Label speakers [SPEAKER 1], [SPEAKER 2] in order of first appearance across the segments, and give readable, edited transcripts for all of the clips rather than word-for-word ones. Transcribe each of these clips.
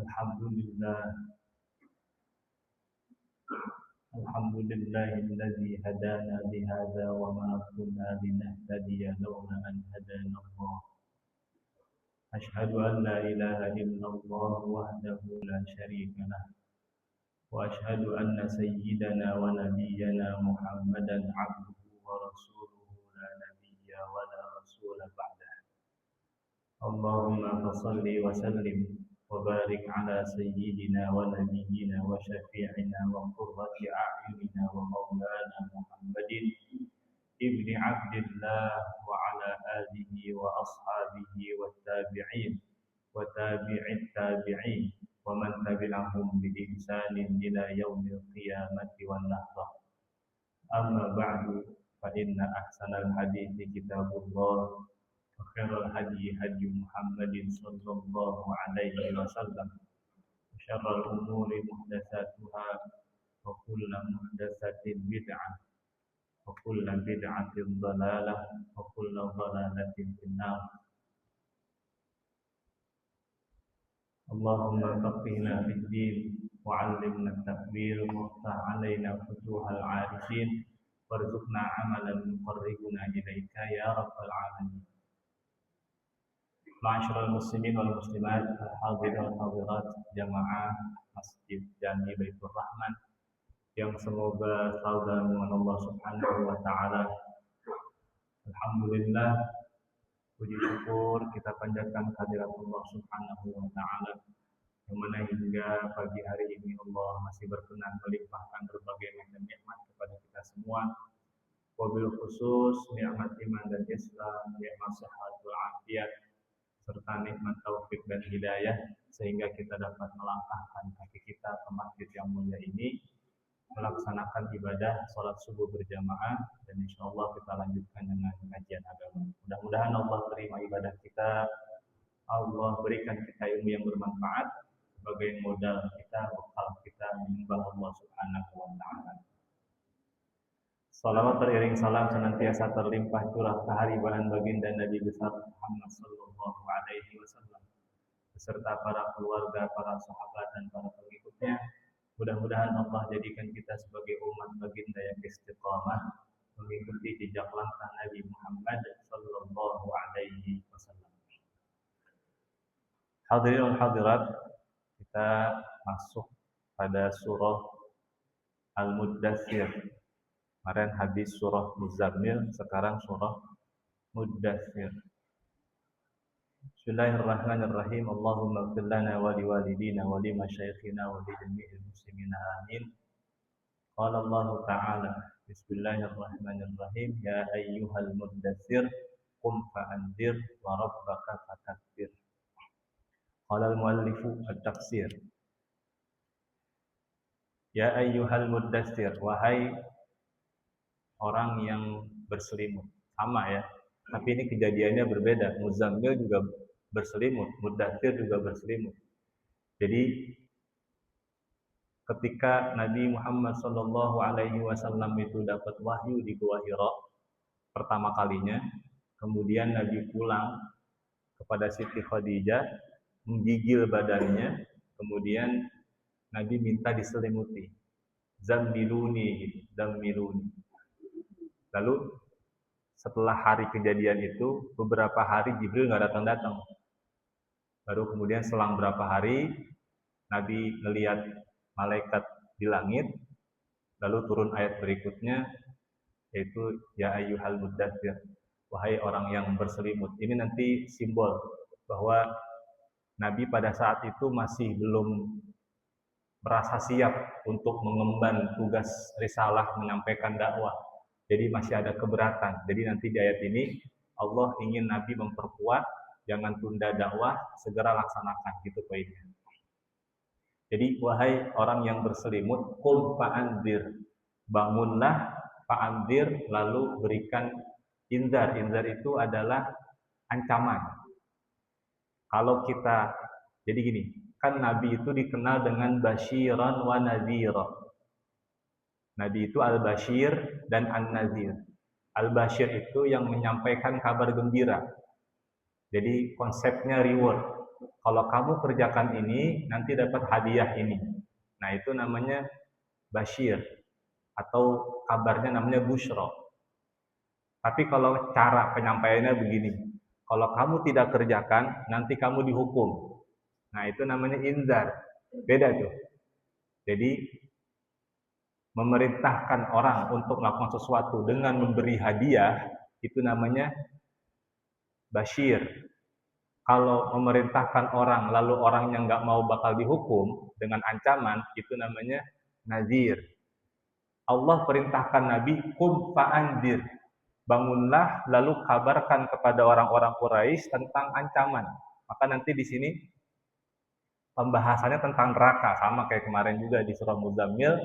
[SPEAKER 1] الحمد لله الحمد لله الذي هدانا لهذا وما كنا لنهتدي لولا أن هدانا الله أشهد أن لا إله إلا الله وحده لا شريك له وأشهد أن سيدنا ونبينا محمدا عبده ورسوله لا نبي ولا رسول بعده اللهم فصل وسلم وبارك على سيدنا ونبينا وشفيعنا وقرة أعيننا ومولانا محمد ابن عبد الله وعلى آله وأصحابه والتابعين وتابع التابعين ومن تبعهم بإحسان إلى يوم القيامة والنهضة أما بعد فإن أحسن الحديث كتاب الله وخير الهدي هدي محمد صلى الله عليه وسلم وشر الأمور محدثاتها وكل محدثة بدعة وكل بدعة ضلالة وكل ضلالة في النار اللهم فقهنا في الدين وعلمنا التكبير وافتح علينا فتوح العارفين وارزقنا عملا يقربنا إليك يا رب العالمين. Ma'asyiral muslimin wal muslimat, al-hadirin wal hadirat, jamaah Masjid Jami Baitur Rahman yang semoga selalu dalam naungan Allah Subhanahu wa taala. Alhamdulillah, puji syukur kita panjatkan kehadirat Allah Subhanahu wa taala yang mana hingga pagi hari ini Allah masih berkenan melimpahkan berbagai macam nikmat kepada kita semua. Wabil khusus nikmat iman dan Islam, nikmat sehat wal afiat, serta nikmat taufik dan hidayah sehingga kita dapat melangkahkan kaki kita ke masjid yang mulia ini melaksanakan ibadah salat subuh berjamaah dan insyaallah kita lanjutkan dengan kajian agama. Mudah-mudahan Allah terima ibadah kita, Allah berikan kita ilmu yang bermanfaat sebagai modal kita, bekal kita menyembah Allah Subhanahu wa taala. Salawat teriring salam senantiasa terlimpah curah keharibaan baginda Nabi besar Muhammad sallallahu alaihi wasallam beserta para keluarga, para sahabat dan para pengikutnya. Mudah-mudahan Allah jadikan kita sebagai umat baginda yang istiqamah mengikuti jejak langkah Nabi Muhammad sallallahu alaihi wasallam. Hadirin dan hadirat, kita masuk pada surah Al-Muddatsir. Kemarin habis surah Muzammil, sekarang surah Muddatsir. Bismillahirrahmanirrahim. Allahumma ighfir lana wa liwalidina wa limasyayikhina wa li jami'il muslimina amin. Qala Allah Ta'ala, Bismillahirrahmanirrahim. Ya ayyuhal muddatsir qum fa'anzir wa rabbaka fakabbir. Qala al-muallifu at-tafsir. Ya ayyuhal muddatsir, wahai orang yang berselimut. Sama ya, tapi ini kejadiannya berbeda. Muzammil juga berselimut, Muddatsir juga berselimut. Jadi ketika Nabi Muhammad SAW itu dapat wahyu di Gua Hira pertama kalinya, kemudian Nabi pulang kepada Siti Khadijah, menggigil badannya, kemudian Nabi minta diselimuti. Zammiluni, zammiluni. Lalu setelah hari kejadian itu, beberapa hari Jibril nggak datang-datang. Baru kemudian selang berapa hari, Nabi melihat malaikat di langit, lalu turun ayat berikutnya, yaitu Ya ayyuhal muddatsir, wahai orang yang berselimut. Ini nanti simbol bahwa Nabi pada saat itu masih belum merasa siap untuk mengemban tugas risalah menyampaikan dakwah. Jadi masih ada keberatan. Jadi nanti di ayat ini Allah ingin Nabi memperkuat, jangan tunda dakwah, segera laksanakan, gitu poinnya. Jadi wahai orang yang berselimut, qum fa'anzir, bangunlah, fa'anzir, lalu berikan inzar. Inzar itu adalah ancaman. Kalau kita, jadi gini, kan Nabi itu dikenal dengan basyiran wa nadhira. Nabi itu Al-Bashir dan An-Nazir. Al-Bashir itu yang menyampaikan kabar gembira. Jadi konsepnya reward. kalau kamu kerjakan ini nanti dapat hadiah ini. Nah, itu namanya basyir atau kabarnya namanya busyra. Tapi kalau cara penyampaiannya begini, kalau kamu tidak kerjakan nanti kamu dihukum. Nah, itu namanya inzar. Beda tuh. Jadi memerintahkan orang untuk melakukan sesuatu dengan memberi hadiah itu namanya basyir. Kalau memerintahkan orang lalu orangnya nggak mau bakal dihukum dengan ancaman itu namanya nazir. Allah perintahkan Nabi kum fa'andir, bangunlah lalu kabarkan kepada orang-orang Quraisy tentang ancaman. Maka nanti di sini pembahasannya tentang neraka, sama kayak kemarin juga di surah Muzammil.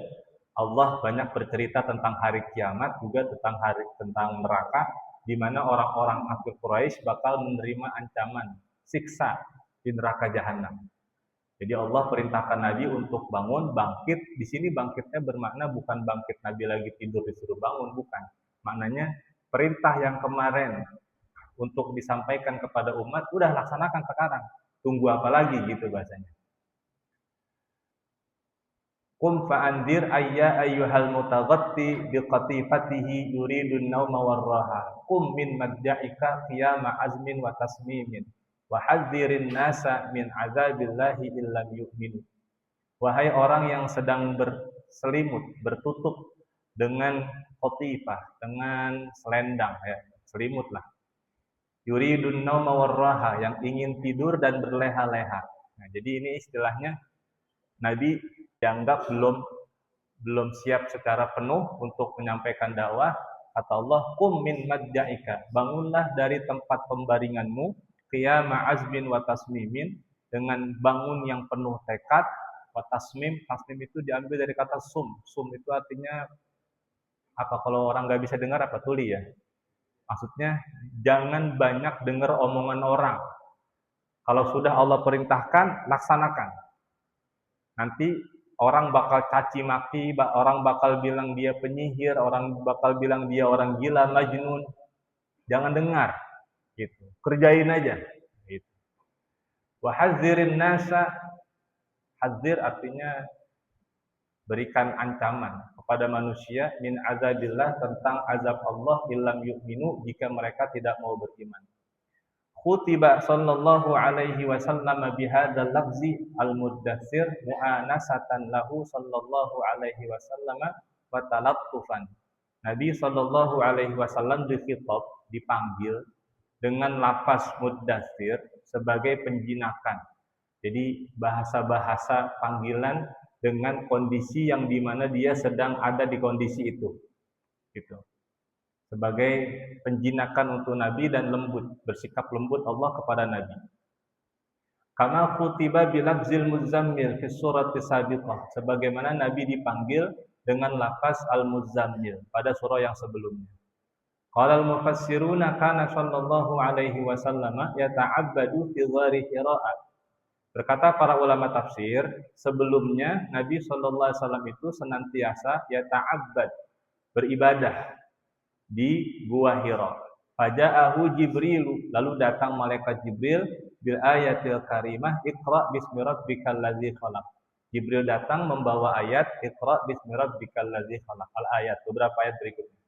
[SPEAKER 1] Allah banyak bercerita tentang hari kiamat, juga tentang neraka, di mana orang-orang kafir Quraisy bakal menerima ancaman siksa di neraka jahanam. Jadi Allah perintahkan Nabi untuk bangun, bangkit. Di sini bangkitnya bermakna bukan bangkit Nabi lagi tidur disuruh bangun, bukan. Maknanya perintah yang kemarin untuk disampaikan kepada umat, udah laksanakan sekarang. Tunggu apa lagi gitu bahasanya. Qum fa'andir ayya ayyuhal mutaghatti biqatifatihi yuridun nauma warraha. Qum min madja'ika qiyama azmin wa tasmimin. Wa hadzirin nasa min azabillahi illam yu'minu. Wahai orang yang sedang berselimut, bertutup dengan qatifah, dengan selendang ya, selimut lah. Yuridun nauma warraha, yang ingin tidur dan berleha-leha. Nah, jadi ini istilahnya Nabi dianggap belum siap secara penuh untuk menyampaikan dakwah. Kata Allah, qum min madja'ika, bangunlah dari tempat pembaringanmu, qiyama azmin wa tasmimin, dengan bangun yang penuh tekad. Wa tasmim itu diambil dari kata sum. Sum itu artinya apa, kalau orang nggak bisa dengar apa, tuli ya. Maksudnya jangan banyak dengar omongan orang. Kalau sudah Allah perintahkan, laksanakan. Nanti orang bakal caci maki, orang bakal bilang dia penyihir, orang bakal bilang dia orang gila, majnun. Jangan dengar, gitu. Kerjain aja, gitu. Wa hadzirin nasa, hadzir artinya berikan ancaman kepada manusia min azabillah, tentang azab Allah, illam yu'minu, jika mereka tidak mau beriman. Khutiba sallallahu alaihi wasallam bihadzal lafzi al-muddatsir mu'anasatan lahu sallallahu alaihi wasallam wa talattufan. Nabi sallallahu alaihi wasallam dikhitab, dipanggil dengan lafaz muddatsir sebagai penjinakan. Jadi bahasa-bahasa panggilan dengan kondisi yang dimana dia sedang ada di kondisi itu, gitu. Sebagai penjinakan untuk Nabi dan lembut, bersikap lembut Allah kepada Nabi. Kama khutiba bilafzil muzammil fi surati sabiqah, sebagaimana Nabi dipanggil dengan lafaz al-muzammil pada surah yang sebelumnya. Qala al-mufassiruna kana sallallahu alaihi wasallam yata'abbadu fi ghari Hira. Berkata para ulama tafsir, sebelumnya Nabi sallallahu alaihi wasallam itu senantiasa yata'abbad, beribadah di Gua Hira. Faja'ahu Jibril, lalu datang malaikat Jibril bil ayatil karimah, Iqra bismi rabbikal ladzi khalaq. Jibril datang membawa ayat Iqra bismi rabbikal ladzi khalaq. Al-ayat, beberapa ayat berikutnya.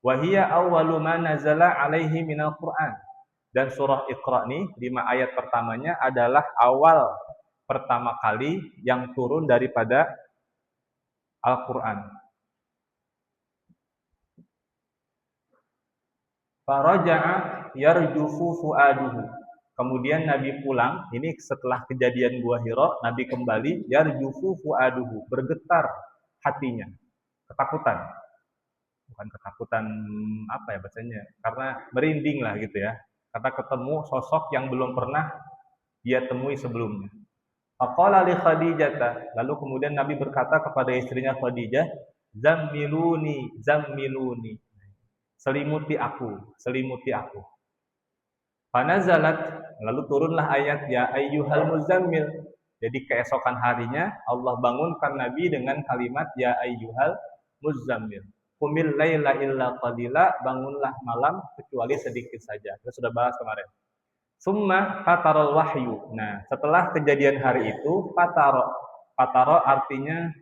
[SPEAKER 1] Wa hiya awwalu ma nazala alaihi minal Qur'an. Dan surah Iqra ini 5 ayat pertamanya adalah awal pertama kali yang turun daripada Al-Qur'an. Faraja'a yarjufu fuaduhu. Kemudian Nabi pulang, ini setelah kejadian Gua Hira, Nabi kembali, yarjufu fuaduhu, bergetar hatinya, ketakutan. Bukan ketakutan apa ya bahasanya, karena merinding lah gitu ya. Karena ketemu sosok yang belum pernah dia temui sebelumnya. Faqala li Khadijah, lalu kemudian Nabi berkata kepada istrinya Khadijah, zammiluni, zammiluni. Selimuti aku, selimuti aku. Fanazalat, lalu turunlah ayat ya ayyuhal muzammil. Jadi keesokan harinya Allah bangunkan Nabi dengan kalimat ya ayyuhal muzammil. Qumil laila illa qalila, bangunlah malam kecuali sedikit saja. Kita sudah bahas kemarin. Summa fatarul wahyu. Nah, setelah kejadian hari itu, fataro artinya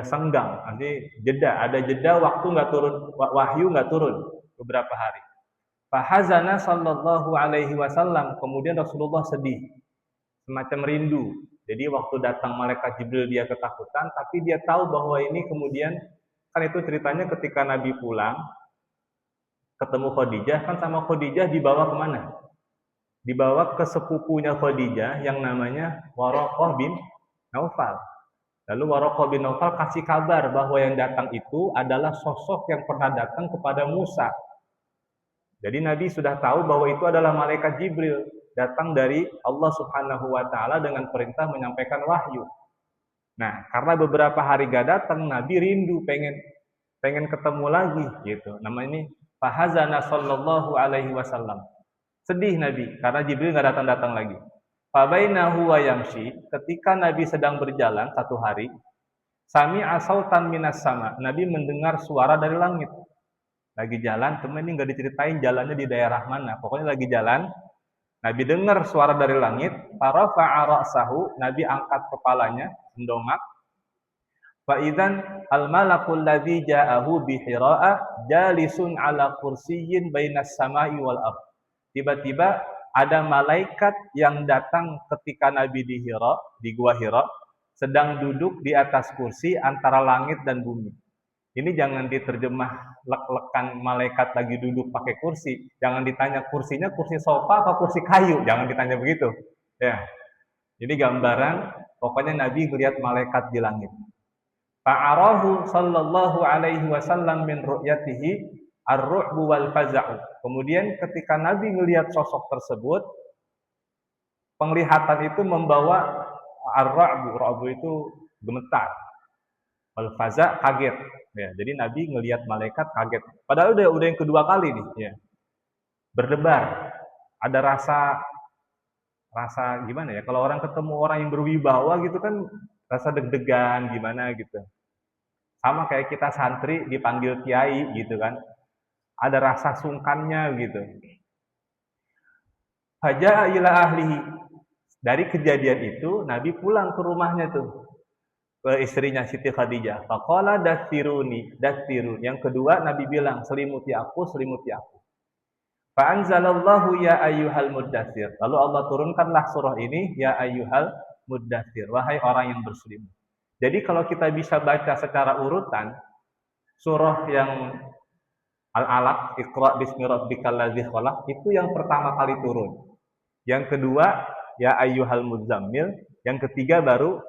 [SPEAKER 1] senggang, artinya jeda, ada jeda waktu nggak turun, wahyu nggak turun beberapa hari. Fahazana sallallahu alaihi wasallam, kemudian Rasulullah sedih, semacam rindu. Jadi waktu datang malaikat Jibril dia ketakutan, tapi dia tahu bahwa ini kemudian, kan itu ceritanya ketika Nabi pulang, ketemu Khadijah, kan sama Khadijah dibawa kemana? Dibawa ke sepupunya Khadijah yang namanya Waraqah bin Naufal. Lalu Waraqah bin Naufal kasih kabar bahwa yang datang itu adalah sosok yang pernah datang kepada Musa. Jadi Nabi sudah tahu bahwa itu adalah malaikat Jibril, datang dari Allah Subhanahu wa taala dengan perintah menyampaikan wahyu. Nah, karena beberapa hari gak datang, Nabi rindu pengen ketemu lagi gitu. Namanya ini fahazana sallallahu alaihi wasallam. Sedih Nabi karena Jibril gak datang-datang lagi. Fabainahu wa yamshi, ketika Nabi sedang berjalan satu hari, sami'a sautan minas sama. Nabi mendengar suara dari langit. Lagi jalan, teman ini nggak diceritain jalannya di daerah mana. Pokoknya lagi jalan, Nabi dengar suara dari langit, farafa'a ra'sahu, Nabi angkat kepalanya, mendongak. Fa idzan al-malakul ladzi ja'ahu bi Hira'a jalisun 'ala kursiyyin bainas sama'i wal ardh. Tiba-tiba ada malaikat yang datang ketika Nabi di Hira, di Gua Hira, sedang duduk di atas kursi antara langit dan bumi. Ini jangan diterjemah lek-lekan malaikat lagi duduk pakai kursi. Jangan ditanya kursinya kursi sofa atau kursi kayu. Jangan ditanya begitu. Ya. Jadi gambaran, pokoknya Nabi melihat malaikat di langit. Fa'arahu sallallahu alaihi wasallam min ru'yatihi ar-ru'bu wal faza'u. Kemudian ketika Nabi melihat sosok tersebut, penglihatan itu membawa ar-ra'bu. Ra'bu itu gemetar. Wal faza' kaget. Ya, jadi Nabi ngelihat malaikat kaget. Padahal udah yang kedua kali nih, ya. Berdebar. Ada rasa gimana ya? Kalau orang ketemu orang yang berwibawa gitu kan rasa deg-degan gimana gitu. Sama kayak kita santri dipanggil kiai gitu kan. Ada rasa sungkannya gitu. Faja'a ila ahlihi. Dari kejadian itu Nabi pulang ke rumahnya tuh. Ke istrinya Siti Khadijah. Faqala dathiruni. Yang kedua Nabi bilang, selimuti aku. Fa'anzalallahu ya ayyuhal muddatsir. Lalu Allah turunkanlah surah ini, ya ayyuhal muddatsir, wahai orang yang berselimut. Jadi kalau kita bisa baca secara urutan, surah yang Al-Alaq, Iqra bismi rabbikal ladzi khalaq, itu yang pertama kali turun. Yang kedua, ya ayyuhal muzammil. Yang ketiga baru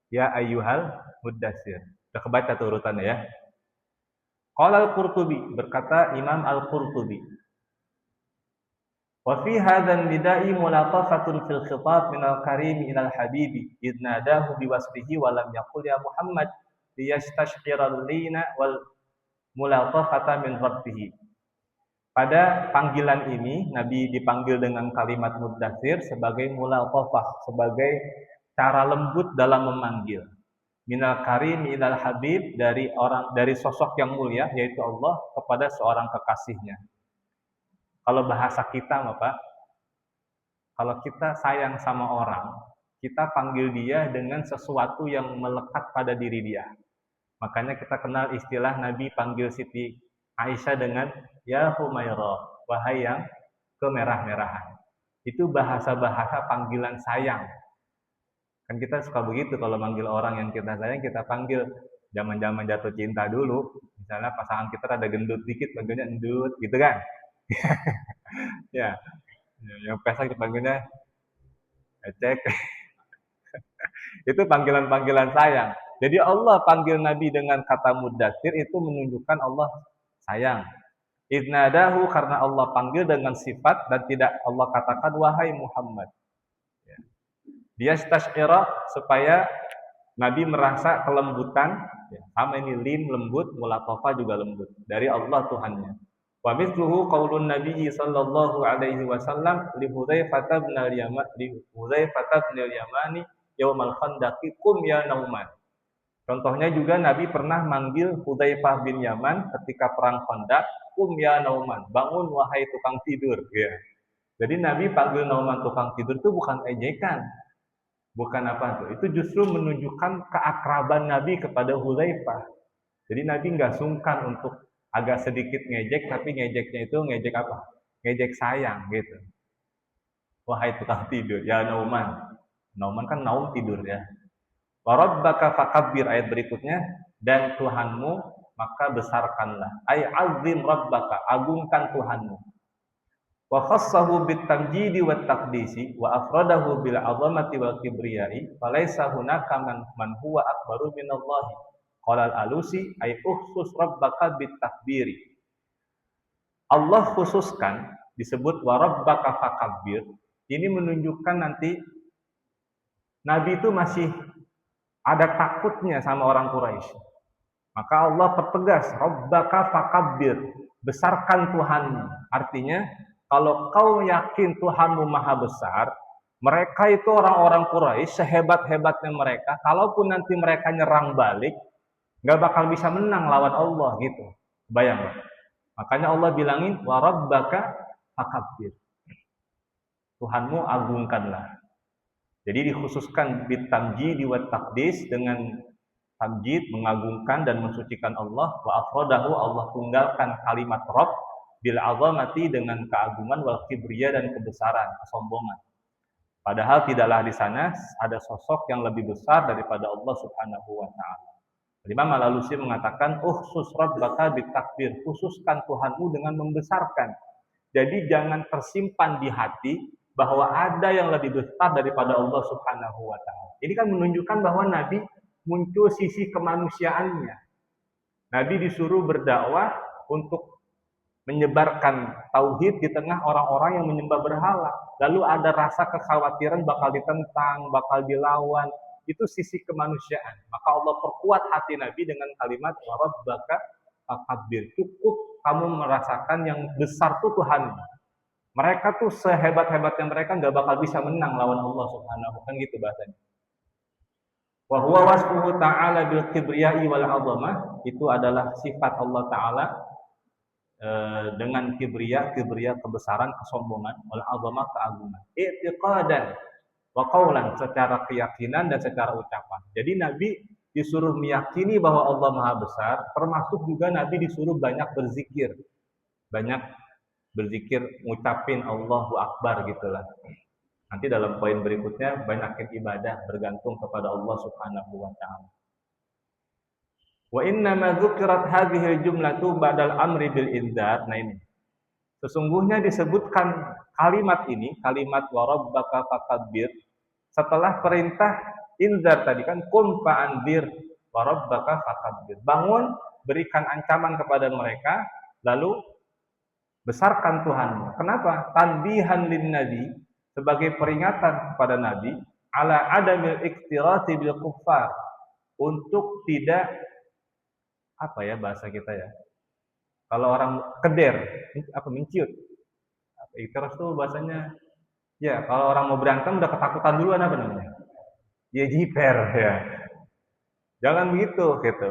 [SPEAKER 1] ya ayyuhal muddatsir. Sudah kebaca tuh urutannya ya. Qala al-Qurtubi, berkata Imam al-Qurtubi. Wa fi hadzal nida'i mulatafatun fil khitab min al-karim ila al-habibi id nadahu bi wasfihi wa lam yaqul ya Muhammad liyastashqira al-lina wal mulatafata min rabbih. Pada panggilan ini Nabi dipanggil dengan kalimat muddatsir sebagai mulatafah, sebagai cara lembut dalam memanggil. Minal karim minal habib, dari sosok yang mulia yaitu Allah kepada seorang kekasihnya. Kalau bahasa kita Bapak, kalau kita sayang sama orang, kita panggil dia dengan sesuatu yang melekat pada diri dia. Makanya kita kenal istilah Nabi panggil Siti Aisyah dengan ya Humairah, wahai yang kemerah-merahan. Itu bahasa-bahasa panggilan sayang. Kan kita suka begitu kalau manggil orang yang kita sayang, kita panggil zaman-zaman jatuh cinta dulu. Misalnya pasangan kita ada gendut dikit, panggilnya endut, gitu kan? Ya, yang pesek dipanggilnya ecek. Itu panggilan-panggilan sayang. Jadi Allah panggil Nabi dengan kata muddatsir itu menunjukkan Allah sayang. Idnadahu, karena Allah panggil dengan sifat dan tidak Allah katakan wahai Muhammad. Dia stashira supaya Nabi merasa kelembutan, ya, sama ini lim lembut, mulatafah juga lembut dari Allah Tuhannya. Wa mithluhu qaulun Nabi sallallahu alaihi wasallam li Hudzaifah bin al-Yamani yaumal khandaqi qum ya Nauman. Contohnya juga Nabi pernah manggil Hudzaifah bin Yaman ketika perang Khandaq, qum ya Nauman, bangun wahai tukang tidur, ya. Jadi Nabi panggil Nauman tukang tidur itu bukan ejekan, bukan apa tuh. Itu justru menunjukkan keakraban Nabi kepada Hudzaifah. Jadi Nabi nggak sungkan untuk agak sedikit ngejek, tapi ngejeknya itu ngejek apa? Ngejek sayang gitu. Wahai tukang tidur, ya Nauman. Nauman kan naum tidur ya. Wa rabbaka fakabbir, ayat berikutnya, dan Tuhanmu maka besarkanlah. Ay azim rabbaka, agungkan Tuhanmu. Wa khassahu bitamjidi wat taqdisi wa afradahu bil azamati wal kibriyai falaysa hunaka man huwa akbaru minallahi. Qala al-Alusi ay ukhsus rabbaka bit takbiri. Allah khususkan disebut wa rabbaka fakabbir. Ini menunjukkan nanti Nabi itu masih ada takutnya sama orang Quraisy. Maka Allah pertegas, rabbaka fakabbir, besarkan Tuhanmu. Artinya, kalau kau yakin Tuhanmu maha besar, mereka itu orang-orang Quraisy, sehebat-hebatnya mereka, kalaupun nanti mereka nyerang balik, nggak bakal bisa menang lawan Allah gitu. Bayang. Makanya Allah bilangin, wa rabbaka fakabbir. Tuhanmu agungkanlah. Jadi dikhususkan bitamjid wa taqdis, dengan tamjid, mengagungkan dan mensucikan Allah, wa afradahu, Allah tunggalkan kalimat Rabb bil azamati, dengan keagungan, wal kibriya, dan kebesaran, kesombongan. Padahal tidaklah di sana ada sosok yang lebih besar daripada Allah Subhanahu wa taala. Imam Al-Alusi mengatakan ukhsus rabbaka bitakbir, khususkan Tuhanmu dengan membesarkan. Jadi jangan tersimpan di hati bahwa ada yang lebih besar daripada Allah Subhanahu wa taala. Ini kan menunjukkan bahwa Nabi muncul sisi kemanusiaannya. Nabi disuruh berdakwah untuk menyebarkan tauhid di tengah orang-orang yang menyembah berhala. Lalu ada rasa kekhawatiran bakal ditentang, bakal dilawan. Itu sisi kemanusiaan. Maka Allah perkuat hati Nabi dengan kalimat wa rabbaka fakabbir. Cukup kamu merasakan yang besar tuh Tuhan. Mereka tuh sehebat-hebatnya mereka nggak bakal bisa menang lawan Allah Subhanahu, kan gitu bahasanya. Wa huwa wasfuhu ta'ala bil kibriyai wal 'azamah, itu adalah sifat Allah taala dengan kibriya kebesaran, kesombongan, wal 'azamah keagungan. I'tiqadan wa qaulan, secara keyakinan dan secara ucapan. Jadi Nabi disuruh meyakini bahwa Allah Maha Besar, termasuk juga Nabi disuruh banyak berzikir. Banyak berzikir, ngucapin Allahu Akbar gitulah. Nanti dalam poin berikutnya banyakin ibadah bergantung kepada Allah Subhanahu wa taala. Wa inna ma dzukirat hadhihi jumlatu ba'dal amri bil indzar. Nah ini. Sesungguhnya disebutkan kalimat ini, kalimat wa rabbaka fakabbir, setelah perintah indzar tadi kan, qum fa'andzir wa rabbaka fakabbir. Bangun, berikan ancaman kepada mereka, lalu besarkan Tuhanmu. Kenapa? Tanbihan lin nabi, sebagai peringatan kepada Nabi, ala adamil iktirati bil kuffar, untuk tidak, apa ya bahasa kita ya, kalau orang keder, apa, menciut, iktiras tuh bahasanya, ya kalau orang mau berantem udah ketakutan duluan, apa namanya, ya jiper ya, jangan begitu gitu.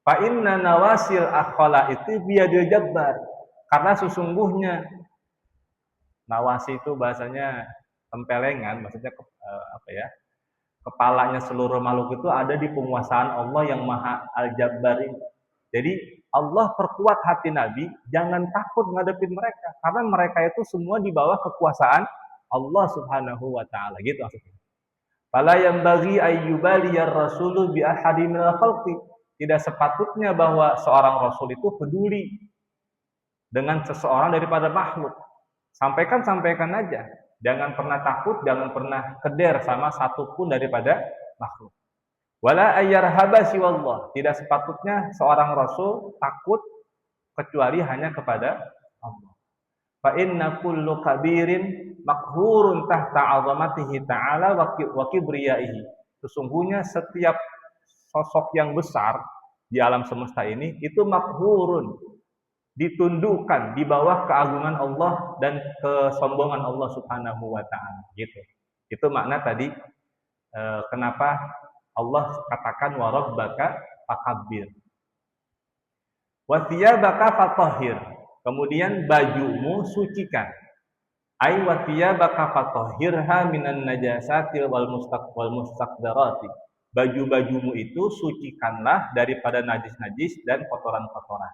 [SPEAKER 1] Fa inna nawasil akhala itu biyadil jabbar, karena sesungguhnya nawasi itu bahasanya tempelengan, maksudnya apa ya, kepalanya seluruh makhluk itu ada di penguasaan Allah yang Maha Al-Jabbar ini. Jadi Allah perkuat hati Nabi, jangan takut ngadepin mereka, karena mereka itu semua di bawah kekuasaan Allah Subhanahu wa taala, gitu maksudnya. Fala yanbaghi ayyubaliyar rasulu bi ahadin minal khalqi. Tidak sepatutnya bahwa seorang rasul itu peduli dengan seseorang daripada makhluk. Sampaikan aja. Jangan pernah takut, jangan pernah keder sama satupun daripada makhluk. Wala ayyarhaba siwallah. Tidak sepatutnya seorang rasul takut kecuali hanya kepada Allah. Fa inna kullu kabirin makhurun tahta 'azamatihi ta'ala wa kibriyaihi. Sesungguhnya setiap sosok yang besar di alam semesta ini itu makhurun, ditundukkan di bawah keagungan Allah dan kesombongan Allah Subhanahu wa taala, gitu. Itu makna tadi kenapa Allah katakan wa rabbaka fakabbir. Wa thiyabaka fatahhir. Kemudian bajumu sucikan. Ai wa thiyabaka fatahhirha minan najasati wal mustaqdarati. Baju-bajumu itu sucikanlah daripada najis-najis dan kotoran-kotoran.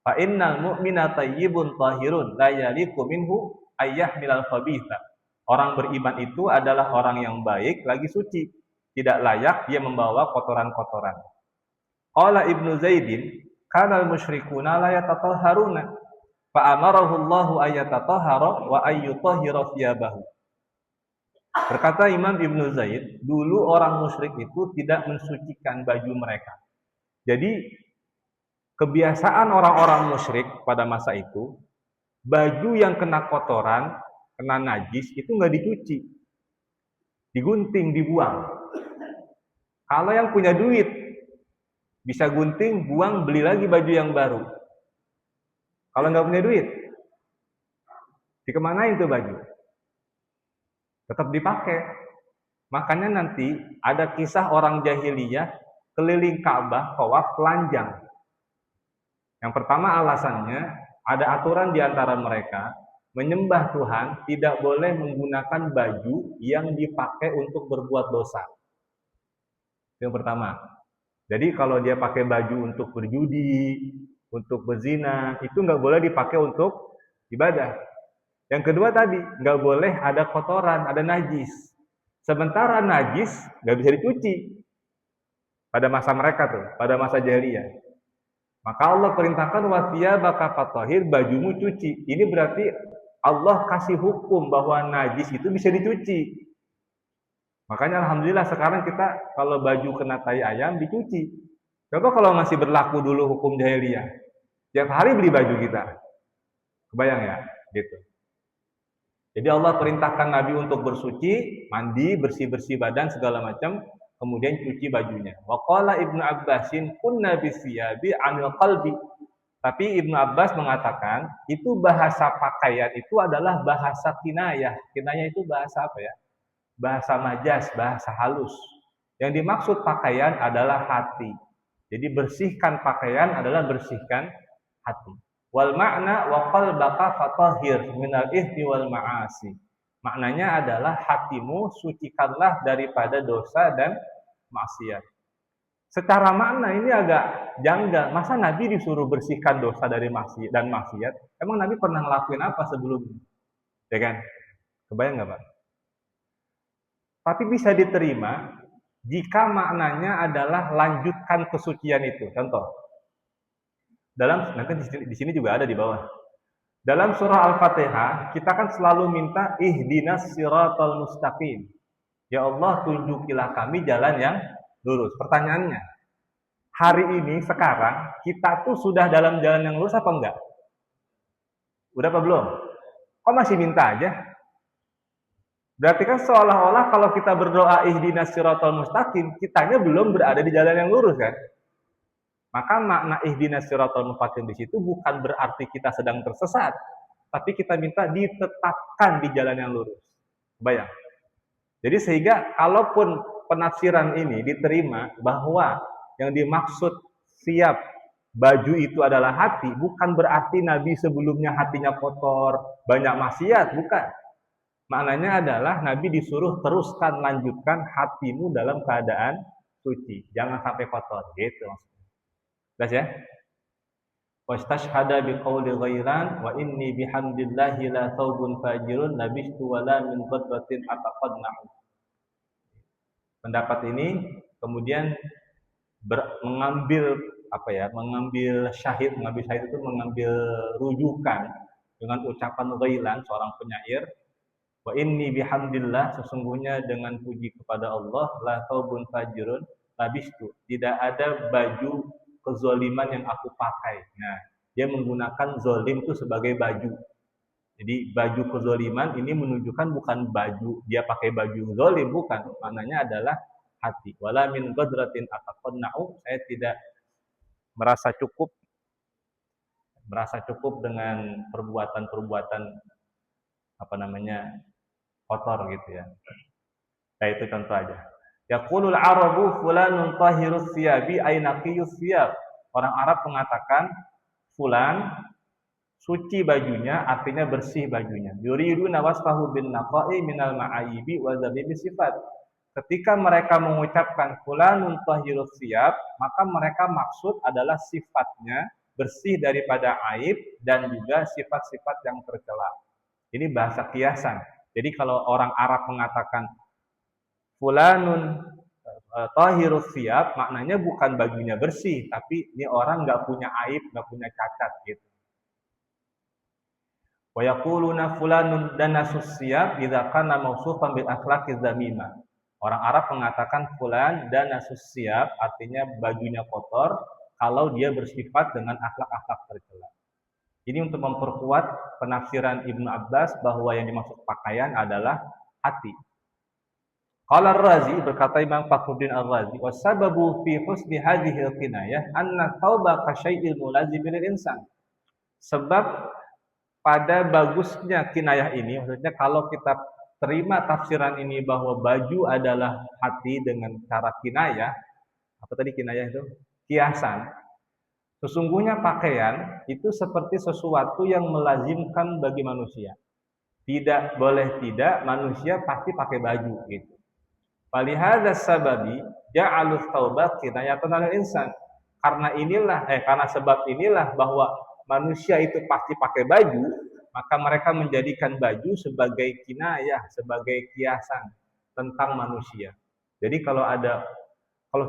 [SPEAKER 1] Fa innal mu'mina thayyibun tahirun la yaliqu minhu ayyahmilal khabitha. Orang beriman itu adalah orang yang baik lagi suci, tidak layak dia membawa kotoran-kotoran. Qala Ibnu Zaidin, kana al-musyrikuna la yatatahharuna fa amarahu Allahu ayatatahhara wa ayyutahhira thiyabahu. Berkata Imam Ibnu Zaid, dulu orang musyrik itu tidak mensucikan baju mereka. Jadi kebiasaan orang-orang musyrik pada masa itu, baju yang kena kotoran, kena najis itu nggak dicuci, digunting, dibuang. Kalau yang punya duit bisa gunting, buang, beli lagi baju yang baru. Kalau nggak punya duit, dikemanain tuh baju? Tetap dipakai. Makanya nanti ada kisah orang jahiliyah keliling Ka'bah tawaf telanjang. Yang pertama alasannya ada aturan di antara mereka menyembah Tuhan tidak boleh menggunakan baju yang dipakai untuk berbuat dosa. Yang pertama. Jadi kalau dia pakai baju untuk berjudi, untuk berzina, itu nggak boleh dipakai untuk ibadah. Yang kedua tadi, nggak boleh ada kotoran, ada najis. Sementara najis nggak bisa dicuci pada masa mereka tuh, pada masa jahiliyah. Maka Allah perintahkan wathiyabaka fatahhir, bajumu cuci. Ini berarti Allah kasih hukum bahwa najis itu bisa dicuci. Makanya alhamdulillah sekarang kita kalau baju kena tai ayam dicuci. Coba kalau masih berlaku dulu hukum jahiliyah, tiap hari beli baju kita. Kebayang ya, gitu. Jadi Allah perintahkan Nabi untuk bersuci, mandi, bersih-bersih badan segala macam, kemudian cuci bajunya. Wa qala Ibnu Abbasin kunna bisiyabi 'anil qalbi. Tapi Ibnu Abbas mengatakan, itu bahasa pakaian itu adalah bahasa kinayah. Kinayah itu bahasa apa ya? Bahasa majas, bahasa halus. Yang dimaksud pakaian adalah hati. Jadi bersihkan pakaian adalah bersihkan hati. Wal makna wa qalbaka fatahhir minal ithmi wal ma'asi. Maknanya adalah hatimu sucikanlah daripada dosa dan maksiat. Secara makna ini agak janggal. Masa Nabi disuruh bersihkan dosa dari maksiat dan maksiat? Emang Nabi pernah ngelakuin apa sebelumnya? Ya kan? Kebayang nggak, Pak? Tapi bisa diterima jika maknanya adalah lanjutkan kesucian itu. Contoh. Nanti di sini juga ada di bawah. Dalam surah Al-Fatihah, kita kan selalu minta ihdinas siratal mustaqim. Ya Allah, tunjukilah kami jalan yang lurus. Pertanyaannya, hari ini sekarang kita tuh sudah dalam jalan yang lurus apa enggak? Udah apa belum? Kok masih minta aja? Berarti kan seolah-olah kalau kita berdoa ihdinas siratal mustaqim, kitanya belum berada di jalan yang lurus kan? Maka makna ihdinas siratal mustaqim di situ bukan berarti kita sedang tersesat, tapi kita minta ditetapkan di jalan yang lurus. Bayang. Jadi sehingga kalaupun penafsiran ini diterima bahwa yang dimaksud siap baju itu adalah hati, bukan berarti Nabi sebelumnya hatinya kotor, banyak maksiat, bukan. Maknanya adalah Nabi disuruh teruskan, lanjutkan hatimu dalam keadaan suci. Jangan sampai kotor, gitu maksudnya. Jelas ya? Wastashhada biqauli ghairan wa inni bihamdillahi la thawbun fajirun labistu wala min qadratin ataqadna'u. Pendapat ini kemudian mengambil syahid itu mengambil rujukan dengan ucapan ghailan seorang penyair, wa inni bihamdillah, sesungguhnya dengan puji kepada Allah, la thawbun fajirun labistu, tidak ada baju kezoliman yang aku pakai. Nah, dia menggunakan zolim itu sebagai baju. Jadi baju kezoliman ini menunjukkan bukan baju dia pakai baju zolim, bukan. Maknanya adalah hati. Wala min qadratin ataqanna'u, saya tidak merasa cukup dengan perbuatan-perbuatan kotor gitu ya. Nah, itu contoh aja. Yaqulul Arabu fulanun tahirus siyabi ay naqiyus siyab. Orang Arab mengatakan fulan suci bajunya artinya bersih bajunya. Yuriduna wasfahu bin naqai minal ma'ayibi wa dzalimi sifat. Ketika mereka mengucapkan fulanun tahhirus siyab, maka mereka maksud adalah sifatnya bersih daripada aib dan juga sifat-sifat yang tercela. Ini bahasa kiasan. Jadi kalau orang Arab mengatakan fulanun tahhirus siyab, maknanya bukan bajunya bersih, tapi ini orang nggak punya aib, nggak punya cacat gitu. Wa yaquluna fulanun danasus siyab idza kana mausufan bil akhlaqiz zamimah. Orang Arab mengatakan fulan danasus siyab artinya bajunya kotor kalau dia bersifat dengan akhlak-akhlak tercela. Ini untuk memperkuat penafsiran Ibnu Abbas bahwa yang dimaksud pakaian adalah hati. Qala Ar-Razi, berkata Imam Fakhruddin Ar-Razi, wasababu fi husni hadhihi al-kinayah anna thawba ka syai'il mulazim lil insan. Sebab pada bagusnya kinayah ini, maksudnya kalau kita terima tafsiran ini bahwa baju adalah hati dengan cara kinayah, apa tadi kinayah itu? Kiasan. Sesungguhnya pakaian itu seperti sesuatu yang melazimkan bagi manusia. Tidak boleh tidak, manusia pasti pakai baju gitu. Falihadza sababi ja'alus taubat kinayatan lil insan. Karena sebab inilah bahwa manusia itu pasti pakai baju, maka mereka menjadikan baju sebagai kinayah, sebagai kiasan tentang manusia. Jadi kalau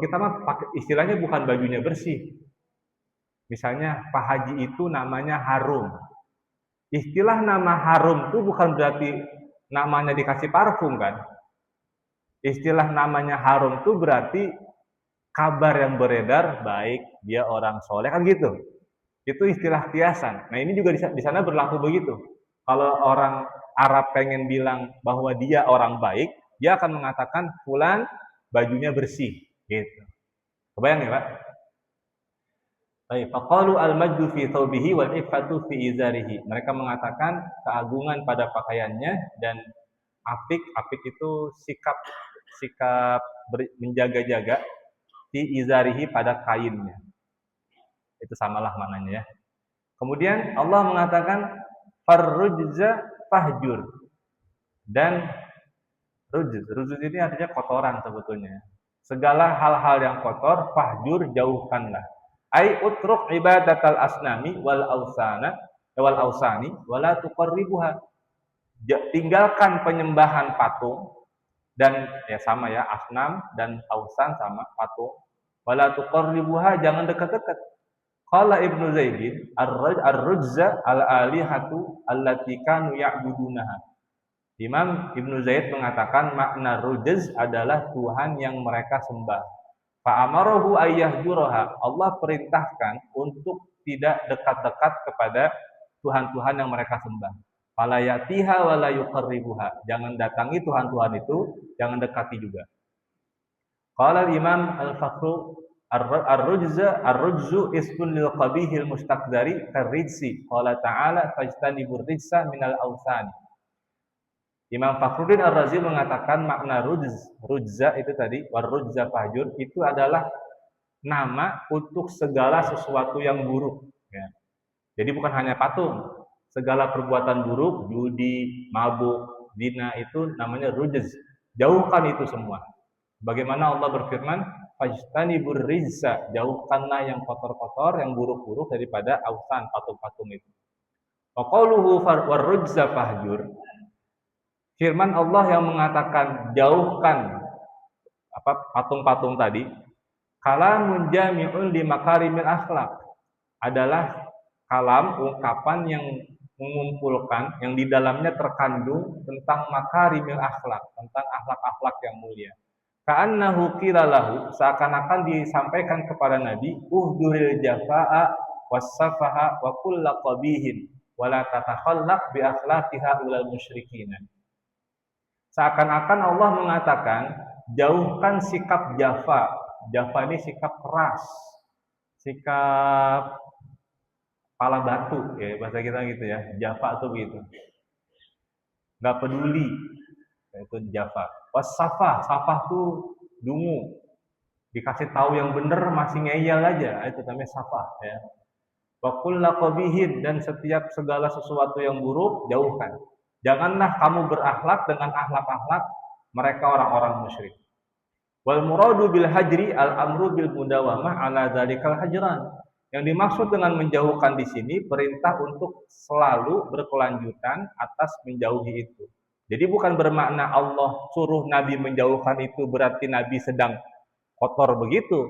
[SPEAKER 1] kita mah pakai istilahnya bukan bajunya bersih. Misalnya Pak Haji itu namanya harum. Istilah nama harum itu bukan berarti namanya dikasih parfum kan? Istilah namanya harum itu berarti kabar yang beredar baik dia orang soleh kan gitu. Itu istilah kiasan. Nah ini juga di sana berlaku begitu. Kalau orang Arab pengen bilang bahwa dia orang baik, dia akan mengatakan fulan bajunya bersih gitu. Kebayang ya Pak? Faqalu al-majdu fi thawbihi wal iffatu fi izarihi. Mereka mengatakan keagungan pada pakaiannya dan apik itu sikap menjaga-jaga fi izarihi pada kainnya. Itu samalah maknanya ya. Kemudian Allah mengatakan farrujza fahjur. Dan rujuz ini artinya kotoran sebetulnya. Segala hal-hal yang kotor fahjur jauhkanlah. Ai utruk ibadatal asnami wal ausani wala tuqarribuha. Tinggalkan penyembahan patung dan ya sama ya asnam dan ausan sama patung. Wala tuqarribuha, jangan dekat-dekat. Qala Ibnu Zaidin ar-rujza al-alihatu allati kanu ya'budunaha. Imam Ibnu Zaid mengatakan makna rujz adalah Tuhan yang mereka sembah. Fa'amarahu ayyahjuraha. Allah perintahkan untuk tidak dekat-dekat kepada Tuhan-Tuhan yang mereka sembah. Fala yatiha wa la yuqarribuha. Jangan datangi Tuhan-Tuhan itu, jangan dekati juga. Qala Imam Al-Fakhru ar-rujzu ismun lil qabihil mustaqdari karrijsi. Qala ta'ala fajtanibur rijsa minal awsani. Imam Fakhruddin Ar-Razi mengatakan makna rujza itu tadi, warujza fahjur, itu adalah nama untuk segala sesuatu yang buruk. Ya. Jadi bukan hanya patung, segala perbuatan buruk, judi, mabuk, zina itu namanya rujz. Jauhkan itu semua. Bagaimana Allah berfirman, fajtanibur rijsa, jauhkanlah yang kotor-kotor, yang buruk-buruk daripada ausan, patung-patung itu. Wa qauluhu warujza fahjur. Firman Allah yang mengatakan jauhkan patung-patung tadi, kalamun jami'un li makarimil akhlak, adalah kalam ungkapan yang mengumpulkan yang di dalamnya terkandung tentang makarimil akhlak, tentang akhlak-akhlak yang mulia. Ka'annahu qila lahu, seakan-akan disampaikan kepada Nabi, uhduril jafaa'a wassafaha wa kullu qabihin wa la tatakhallaq bi akhlaqiha ulal musyrikin. Seakan-akan Allah mengatakan, jauhkan sikap jafa. Jafa ini sikap keras, sikap kepala batu, ya bahasa kita gitu ya. Jafa itu begitu, nggak peduli, itu jafa. Wassafa, safa tuh dungu, dikasih tahu yang benar masih ngeyel aja, itu namanya safa. Ya. Wa kulla qabihin, dan setiap segala sesuatu yang buruk jauhkan. Janganlah kamu berakhlak dengan akhlak-akhlak mereka orang-orang musyrik. Wal muradu bil hajri al amru bil mudawamah ala dzalikal hajran. Yang dimaksud dengan menjauhkan di sini perintah untuk selalu berkelanjutan atas menjauhi itu. Jadi bukan bermakna Allah suruh Nabi menjauhkan itu berarti Nabi sedang kotor begitu.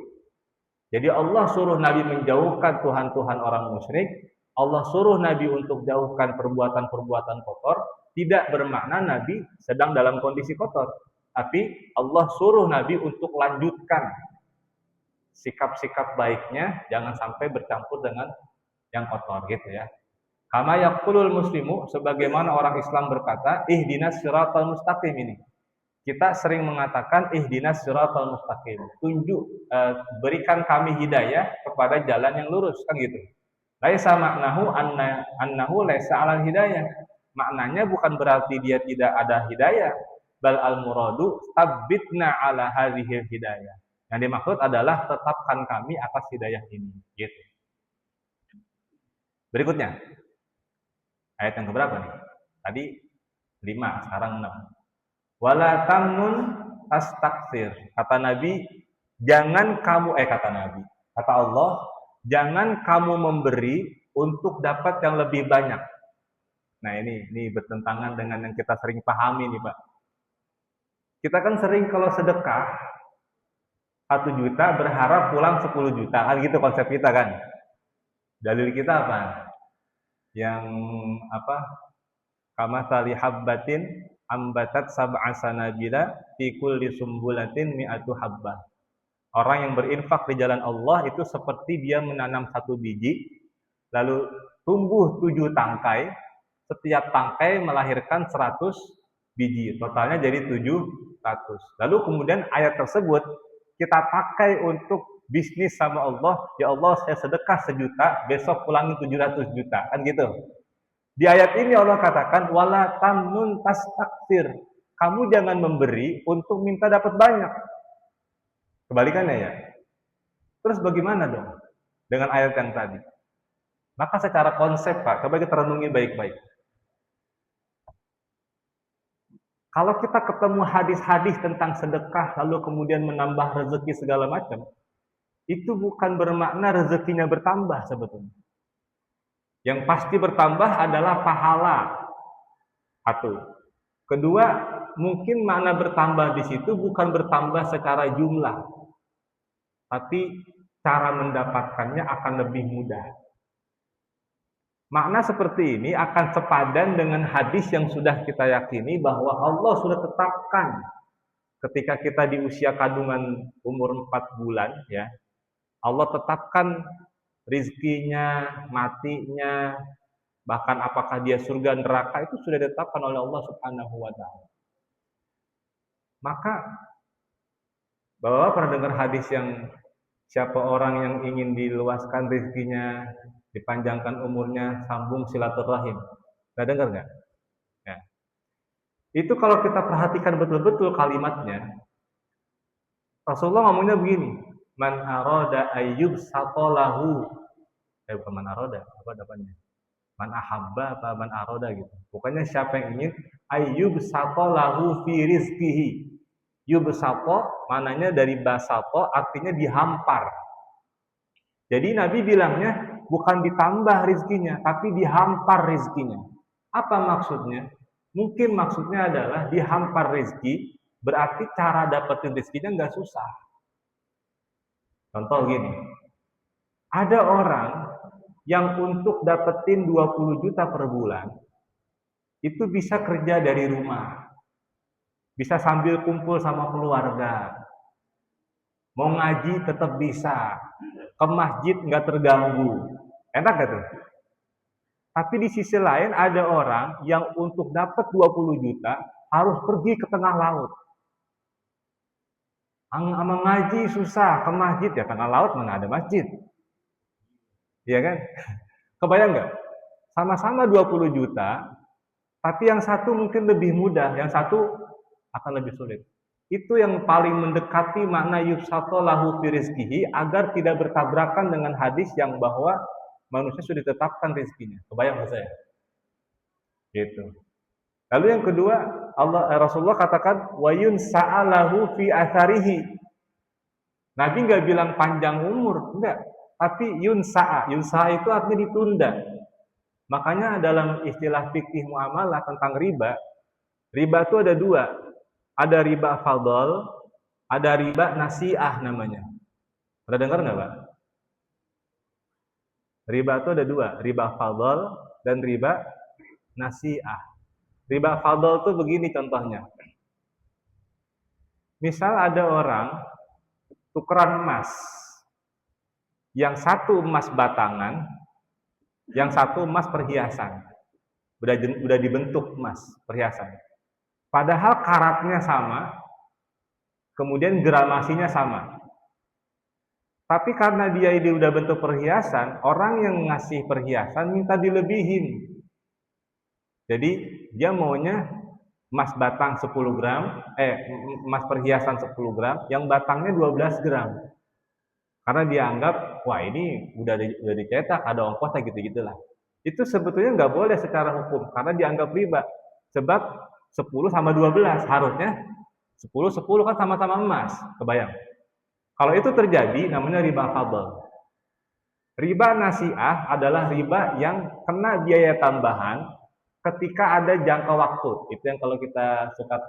[SPEAKER 1] Jadi Allah suruh Nabi menjauhkan Tuhan-Tuhan orang musyrik, Allah suruh Nabi untuk jauhkan perbuatan-perbuatan kotor, tidak bermakna Nabi sedang dalam kondisi kotor. Tapi Allah suruh Nabi untuk lanjutkan sikap-sikap baiknya, jangan sampai bercampur dengan yang kotor gitu ya. Kama yaqulul muslimu, sebagaimana orang Islam berkata, ihdinas siratal mustaqim ini. Kita sering mengatakan ihdinas siratal mustaqim. Berikan kami hidayah kepada jalan yang lurus, kan gitu. Laisa maknahu annahu laisa 'alal hidayah. Maknanya bukan berarti dia tidak ada hidayah, bal al muradu tabbitna 'ala hadhil hidayah. Yang dimaksud adalah tetapkan kami atas hidayah ini, gitu. Berikutnya. Ayat yang keberapa nih? Tadi 5, sekarang 6. Wala tamnun tastakthir. Kata Nabi, kata Allah, jangan kamu memberi untuk dapat yang lebih banyak. Nah, ini bertentangan dengan yang kita sering pahami nih, Pak. Kita kan sering kalau sedekah 1 juta berharap pulang 10 juta. Kan gitu konsep kita kan. Dalil kita apa? Yang kama tali habbatin ambatat sab'a sanabila fi kulli sumbulatin mi'atu habbah. Orang yang berinfak di jalan Allah itu seperti dia menanam 1 biji lalu tumbuh 7 tangkai, setiap tangkai melahirkan 100 biji, totalnya jadi 700. Lalu kemudian ayat tersebut kita pakai untuk bisnis sama Allah, ya Allah saya sedekah 1 juta, besok pulangin 700 juta, kan gitu. Di ayat ini Allah katakan, wala tamnun tastakthir. Kamu jangan memberi untuk minta dapat banyak. Kebalikannya ya. Terus bagaimana dong dengan ayat yang tadi? Maka secara konsep Pak, coba kita renungi baik-baik. Kalau kita ketemu hadis-hadis tentang sedekah, lalu kemudian menambah rezeki segala macam, itu bukan bermakna rezekinya bertambah sebetulnya. Yang pasti bertambah adalah pahala. 1. Kedua, mungkin makna bertambah di situ bukan bertambah secara jumlah, tapi cara mendapatkannya akan lebih mudah. Makna seperti ini akan sepadan dengan hadis yang sudah kita yakini bahwa Allah sudah tetapkan ketika kita di usia kandungan umur 4 bulan ya. Allah tetapkan rizkinya, matinya, bahkan apakah dia surga neraka itu sudah ditetapkan oleh Allah Subhanahu wa taala. Maka Bapak pernah dengar hadis yang siapa orang yang ingin diluaskan rizkinya, dipanjangkan umurnya, sambung silaturahim. Nggak dengar nggak? Ya. Itu kalau kita perhatikan betul-betul kalimatnya, Rasulullah ngomongnya begini, man arada ayyub satolahu, bukan man arada, apa depannya? Man ahabba apa man arada gitu. Pokoknya siapa yang ingin ayyub satolahu fi rizkihi. Yubsato mananya dari basato artinya dihampar. Jadi Nabi bilangnya bukan ditambah rizkinya, tapi dihampar rizkinya. Apa maksudnya? Mungkin maksudnya adalah dihampar rizki, berarti cara dapetin rizkinya nggak susah. Contoh gini, ada orang yang untuk dapetin 20 juta per bulan, itu bisa kerja dari rumah. Bisa sambil kumpul sama keluarga. Mau ngaji tetap bisa. Ke masjid nggak terganggu. Enak gak tuh? Tapi di sisi lain ada orang yang untuk dapat 20 juta harus pergi ke tengah laut. Sama ngaji susah, ke masjid ya tengah laut mana ada masjid. Iya kan? Kebayang nggak? Sama-sama 20 juta, tapi yang satu mungkin lebih mudah, yang satu akan lebih sulit. Itu yang paling mendekati makna yubsato lahu fi rizkihi agar tidak bertabrakan dengan hadis yang bahwa manusia sudah ditetapkan rezekinya. Kebayang nggak saya? Gitu. Lalu yang kedua, Rasulullah katakan wayun sa'alahu fi atharihi. Nabi nggak bilang panjang umur, enggak. Tapi yunsa'a. Yunsa'a itu artinya ditunda. Makanya dalam istilah fikih muamalah tentang riba itu ada dua. Ada riba fadl, ada riba nasi'ah namanya. Pernah dengar nggak, Pak? Riba itu ada dua, riba fadl dan riba nasi'ah. Riba fadl itu begini contohnya. Misal ada orang tukeran emas. Yang satu emas batangan, yang satu emas perhiasan. Udah dibentuk emas perhiasan. Padahal karatnya sama, kemudian gramasinya sama. Tapi karena dia ini udah bentuk perhiasan, orang yang ngasih perhiasan minta dilebihin. Jadi dia maunya emas batang 10 gram, emas perhiasan 10 gram, yang batangnya 12 gram. Karena dia anggap, wah ini udah dicetak, ada ongkosnya gitu-gitulah. Itu sebetulnya nggak boleh secara hukum, karena dianggap riba. Sebab 10 sama 12, harusnya 10 kan sama-sama emas, kebayang. Kalau itu terjadi, namanya riba fadl. Riba nasi'ah adalah riba yang kena biaya tambahan ketika ada jangka waktu. Itu yang kalau kita suka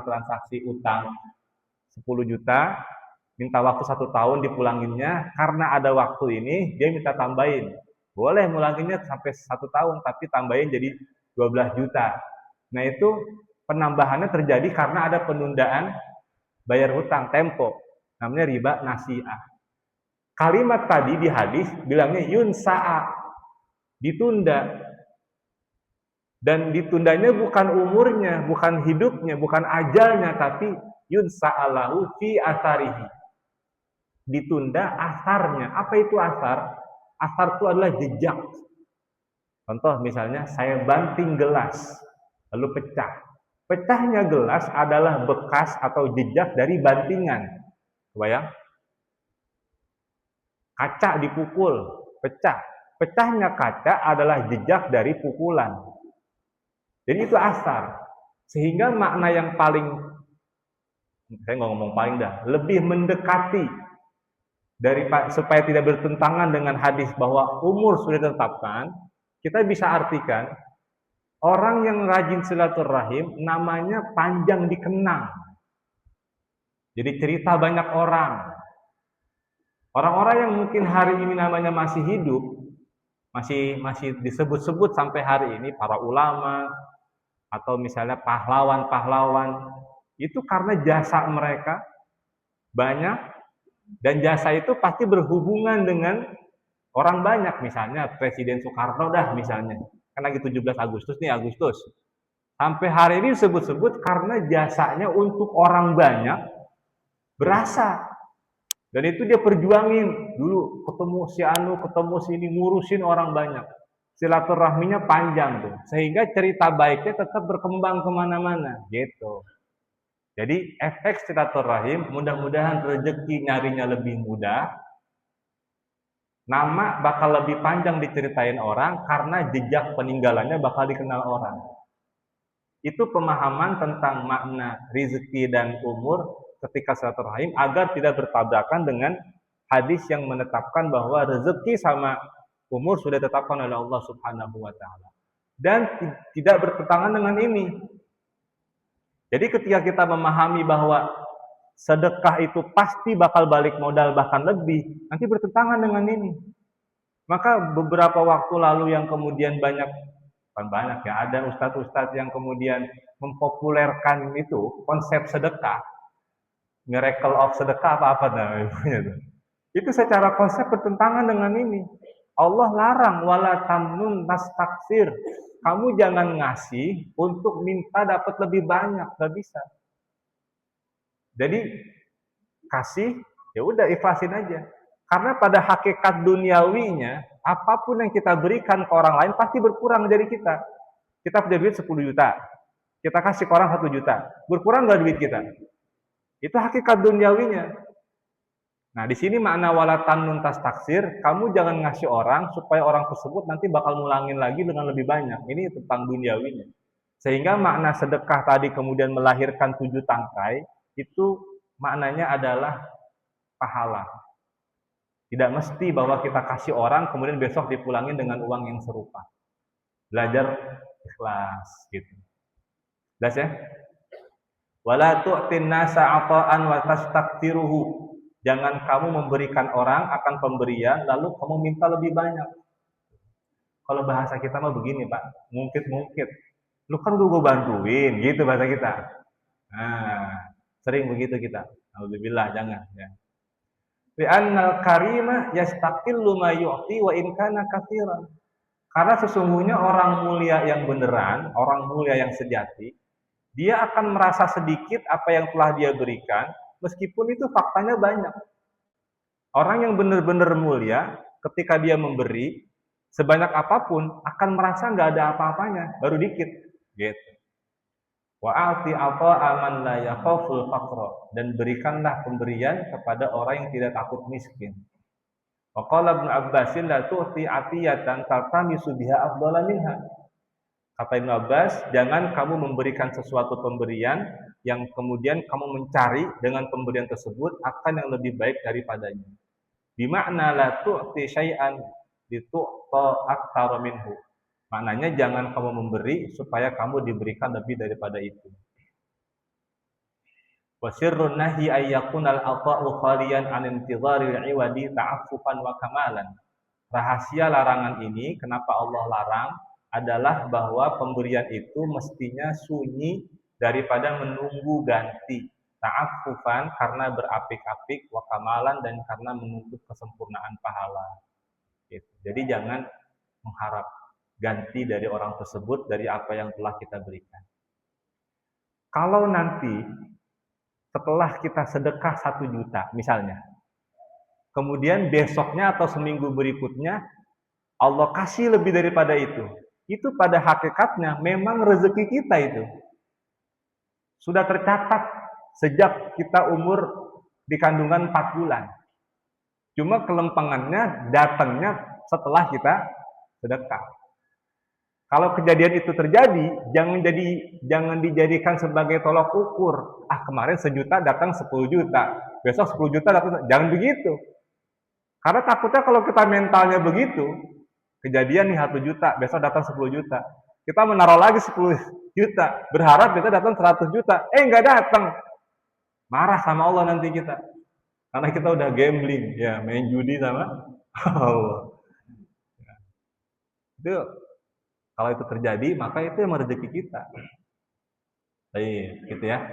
[SPEAKER 1] transaksi utang 10 juta, minta waktu 1 tahun dipulanginnya, karena ada waktu ini dia minta tambahin. Boleh mulanginnya sampai 1 tahun, tapi tambahin jadi 12 juta. Nah itu penambahannya terjadi karena ada penundaan bayar hutang tempo. Namanya riba nasi'ah. Kalimat tadi di hadis bilangnya yunsa'a, ditunda. Dan ditundanya bukan umurnya, bukan hidupnya, bukan ajalnya, tapi yunsa'alahu fi atharihi. Ditunda asarnya. Apa itu asar? Asar itu adalah jejak. Contoh misalnya saya banting gelas, lalu pecah. Pecahnya gelas adalah bekas atau jejak dari bantingan. Kebayang? Kaca dipukul, pecah. Pecahnya kaca adalah jejak dari pukulan. Jadi itu asar. Sehingga makna yang paling, saya nggak ngomong paling dah, lebih mendekati supaya tidak bertentangan dengan hadis bahwa umur sudah ditetapkan, kita bisa artikan orang yang rajin silaturahim namanya panjang dikenang. Jadi cerita banyak orang. Orang-orang yang mungkin hari ini namanya masih hidup, masih disebut-sebut sampai hari ini para ulama atau misalnya pahlawan-pahlawan, itu karena jasa mereka banyak. Dan jasa itu pasti berhubungan dengan orang banyak, misalnya Presiden Soekarno misalnya. Kan lagi 17 Agustus nih, Sampai hari ini disebut-sebut karena jasanya untuk orang banyak berasa. Dan itu dia perjuangin. Dulu ketemu si Anu, ketemu sini, ngurusin orang banyak. Silaturahminya panjang tuh. Sehingga cerita baiknya tetap berkembang kemana-mana. Gitu. Jadi efek silaturahim, mudah-mudahan rezeki nyarinya lebih mudah. Nama bakal lebih panjang diceritain orang karena jejak peninggalannya bakal dikenal orang. Itu pemahaman tentang makna rezeki dan umur ketika silaturahim agar tidak bertabrakan dengan hadis yang menetapkan bahwa rezeki sama umur sudah ditetapkan oleh Allah Subhanahu wa taala. Dan tidak bertentangan dengan ini. Jadi ketika kita memahami bahwa sedekah itu pasti bakal balik modal bahkan lebih, nanti bertentangan dengan ini. Maka beberapa waktu lalu yang kemudian ada ustadz-ustadz yang kemudian mempopulerkan itu konsep sedekah, miracle of sedekah apa namanya. Itu secara konsep bertentangan dengan ini. Allah larang wala tamnun nastaksir. Kamu jangan ngasih untuk minta dapat lebih banyak, nggak bisa. Jadi kasih, ya udah ikhlasin aja. Karena pada hakikat duniawinya, apapun yang kita berikan ke orang lain pasti berkurang dari kita. Kita punya duit 10 juta, kita kasih ke orang 1 juta, berkurang nggak duit kita? Itu hakikat duniawinya. Nah, di sini makna wala tamnun tastaksir, kamu jangan ngasih orang supaya orang tersebut nanti bakal ngulangin lagi dengan lebih banyak. Ini tentang duniawinya. Sehingga makna sedekah tadi kemudian melahirkan 7 tangkai, itu maknanya adalah pahala. Tidak mesti bahwa kita kasih orang kemudian besok dipulangin dengan uang yang serupa. Belajar ikhlas gitu. Jelas ya? Wala tu'tin nasa ata'an wa tastaktiruhu. Jangan kamu memberikan orang akan pemberian lalu kamu minta lebih banyak. Kalau bahasa kita mah begini, Pak. Mungkit-mungkit. Lu kan udah gue bantuin, gitu bahasa kita. Nah, sering begitu kita. Alhamdulillah, jangan ya. Li'annal karima yastaqillu ma yu'ti wa in kana katsiran. Karena sesungguhnya orang mulia yang beneran, orang mulia yang sejati, dia akan merasa sedikit apa yang telah dia berikan, meskipun itu faktanya banyak. Orang yang benar-benar mulia, ketika dia memberi, sebanyak apapun, akan merasa nggak ada apa-apanya, baru dikit. Gitu. Wa'ati ata'aman la yakhaful faqra. Dan berikanlah pemberian kepada orang yang tidak takut miskin. Wa qala Ibnu Abbasin la tu'ti atiyatan taltamisu biha afdhala minha. Kata Ibnu Abbas, jangan kamu memberikan sesuatu pemberian yang kemudian kamu mencari dengan pemberian tersebut akan yang lebih baik daripadanya. Bimakna la tu'ti syai'an litu'ta aktsara minhu. Maknanya jangan kamu memberi supaya kamu diberikan lebih daripada itu. Wa sirrun nahyi ay yakunal ata'u khaliyan an intidharil 'iwadi ta'affufan wa kamalan. Rahasia larangan ini, kenapa Allah larang, adalah bahwa pemberian itu mestinya sunyi daripada menunggu ganti. Ta'affufan karena berapik-apik, wa kamalan dan karena menuntut kesempurnaan pahala. Gitu. Jadi jangan mengharap ganti dari orang tersebut dari apa yang telah kita berikan. Kalau nanti setelah kita sedekah 1 juta misalnya, kemudian besoknya atau seminggu berikutnya Allah kasih lebih daripada itu pada hakikatnya memang rezeki kita itu. Sudah tercatat sejak kita umur di kandungan 4 bulan. Cuma kelempangannya datangnya setelah kita sedekah. Kalau kejadian itu terjadi, jangan dijadikan sebagai tolak ukur. Ah, kemarin 1 juta datang 10 juta, besok 10 juta datang. Jangan begitu. Karena takutnya kalau kita mentalnya begitu, kejadian nih 1 juta, besok datang 10 juta. Kita menaruh lagi 10 juta, berharap besok datang 100 juta. Nggak datang. Marah sama Allah nanti kita. Karena kita udah gambling, ya main judi sama Allah. Itu kalau itu terjadi, maka itu yang rezeki kita. Baik, gitu ya.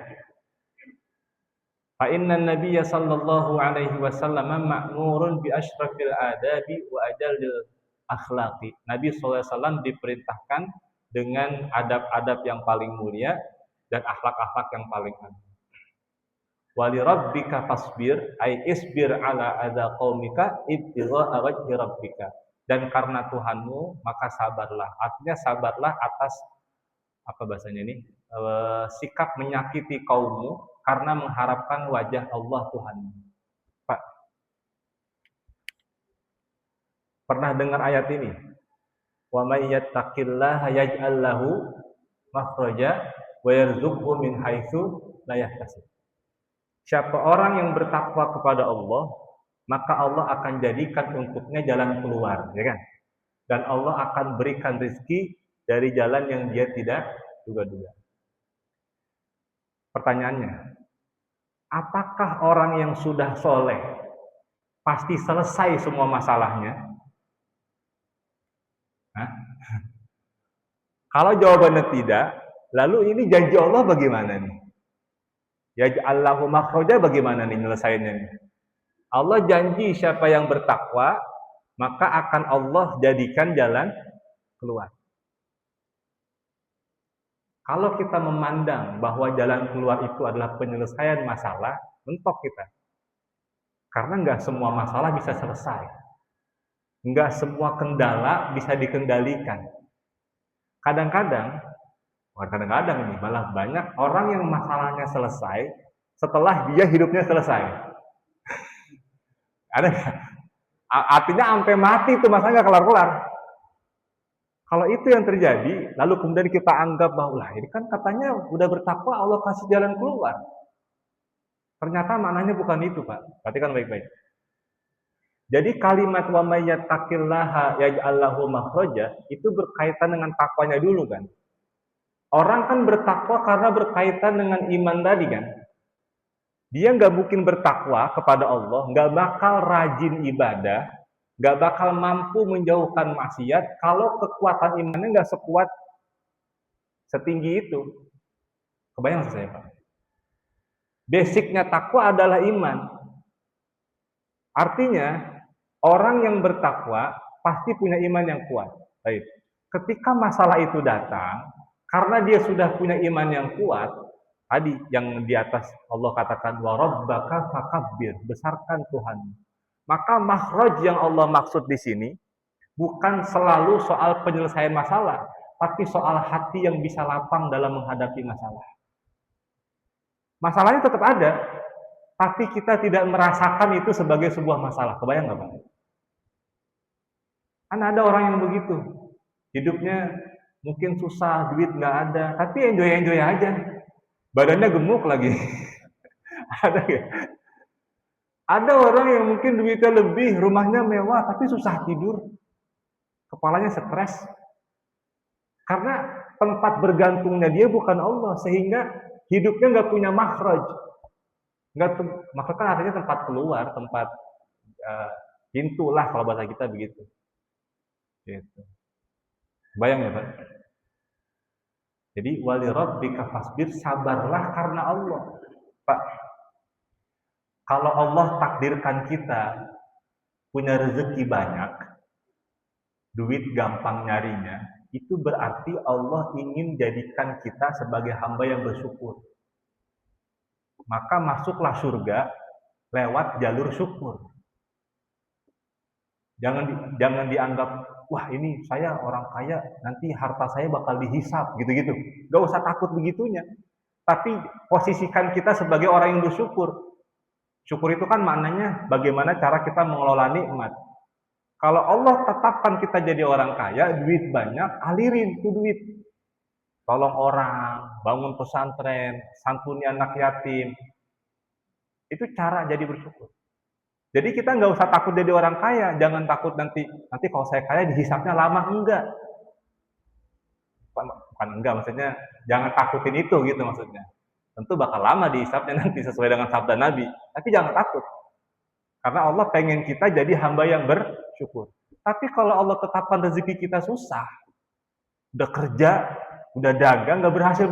[SPEAKER 1] Fa inna nabiyya sallallahu alaihi wasallam ma'murun bi asyrafil adabi wa ajallil akhlaqi. Nabi SAW diperintahkan dengan adab-adab yang paling mulia dan akhlak-akhlak yang paling agung. Wa li rabbika fasbir ay isbir ala adza qaumika ibtigha'a wajhi rabbika. Dan karena Tuhanmu maka sabarlah. Artinya sabarlah atas apa bahasanya ini? Sikap menyakiti kaummu karena mengharapkan wajah Allah Tuhanmu. Pak, pernah dengar ayat ini? Wa may yattaqillaha yaj'al lahu makhraja wa yarzuqhu min haitsu la yahtasib. Siapa orang yang bertakwa kepada Allah, maka Allah akan jadikan untuknya jalan keluar, ya kan? Dan Allah akan berikan rezeki dari jalan yang dia tidak duga-duga. Pertanyaannya, apakah orang yang sudah soleh pasti selesai semua masalahnya? Hah? Kalau jawabannya tidak, lalu ini janji Allah bagaimana nih? Yaj'allahu makhraja bagaimana nih nyelesainnya nih? Allah janji siapa yang bertakwa, maka akan Allah jadikan jalan keluar. Kalau kita memandang bahwa jalan keluar itu adalah penyelesaian masalah, mentok kita. Karena nggak semua masalah bisa selesai. Nggak semua kendala bisa dikendalikan. Kadang-kadang ini malah banyak orang yang masalahnya selesai setelah dia hidupnya selesai. Ada nggak? Artinya sampai mati itu masa nggak kelar-kelar. Kalau itu yang terjadi, lalu kemudian kita anggap bahwa ini kan katanya udah bertakwa Allah kasih jalan keluar. Ternyata maknanya bukan itu, Pak. Perhatikan baik-baik. Jadi kalimat wa may yattaqillaha yaj'al lahu makhraja itu berkaitan dengan takwanya dulu kan. Orang kan bertakwa karena berkaitan dengan iman tadi kan. Dia nggak mungkin bertakwa kepada Allah, nggak bakal rajin ibadah, nggak bakal mampu menjauhkan maksiat kalau kekuatan imannya nggak sekuat setinggi itu. Kebayang maksud saya, Pak? Basicnya takwa adalah iman. Artinya, orang yang bertakwa pasti punya iman yang kuat. Baik. Ketika masalah itu datang, karena dia sudah punya iman yang kuat, tadi yang di atas Allah katakan wa rabbaka fakabbir, besarkan Tuhan. Maka makhraj yang Allah maksud di sini bukan selalu soal penyelesaian masalah, tapi soal hati yang bisa lapang dalam menghadapi masalah. Masalahnya tetap ada, tapi kita tidak merasakan itu sebagai sebuah masalah. Kebayang nggak, Pak? Kan ada orang yang begitu. Hidupnya mungkin susah, duit nggak ada, tapi enjoy-enjoy aja. Badannya gemuk lagi. Ada ya? Ada orang yang mungkin duitnya lebih, rumahnya mewah, tapi susah tidur. Kepalanya stres. Karena tempat bergantungnya dia bukan Allah, sehingga hidupnya nggak punya makhraj. Makhraj kan artinya tempat keluar, tempat pintu lah kalau bahasa kita begitu. Gitu. Bayang ya, Pak? Jadi wali rabbika fasbir, sabarlah karena Allah. Pak, kalau Allah takdirkan kita punya rezeki banyak, duit gampang nyarinya, itu berarti Allah ingin jadikan kita sebagai hamba yang bersyukur. Maka masuklah surga lewat jalur syukur. Jangan dianggap, wah ini saya orang kaya, nanti harta saya bakal dihisap, gitu-gitu. Gak usah takut begitunya. Tapi posisikan kita sebagai orang yang bersyukur. Syukur itu kan maknanya bagaimana cara kita mengelola nikmat. Kalau Allah tetapkan kita jadi orang kaya, duit banyak, alirin tuh duit. Tolong orang, bangun pesantren, santuni anak yatim. Itu cara jadi bersyukur. Jadi kita nggak usah takut jadi orang kaya, jangan takut nanti kalau saya kaya dihisapnya lama, enggak. Bukan enggak, maksudnya jangan takutin itu gitu maksudnya. Tentu bakal lama dihisapnya nanti sesuai dengan sabda Nabi, tapi jangan takut. Karena Allah pengen kita jadi hamba yang bersyukur. Tapi kalau Allah tetapkan rezeki kita susah, udah kerja, udah dagang, nggak berhasil,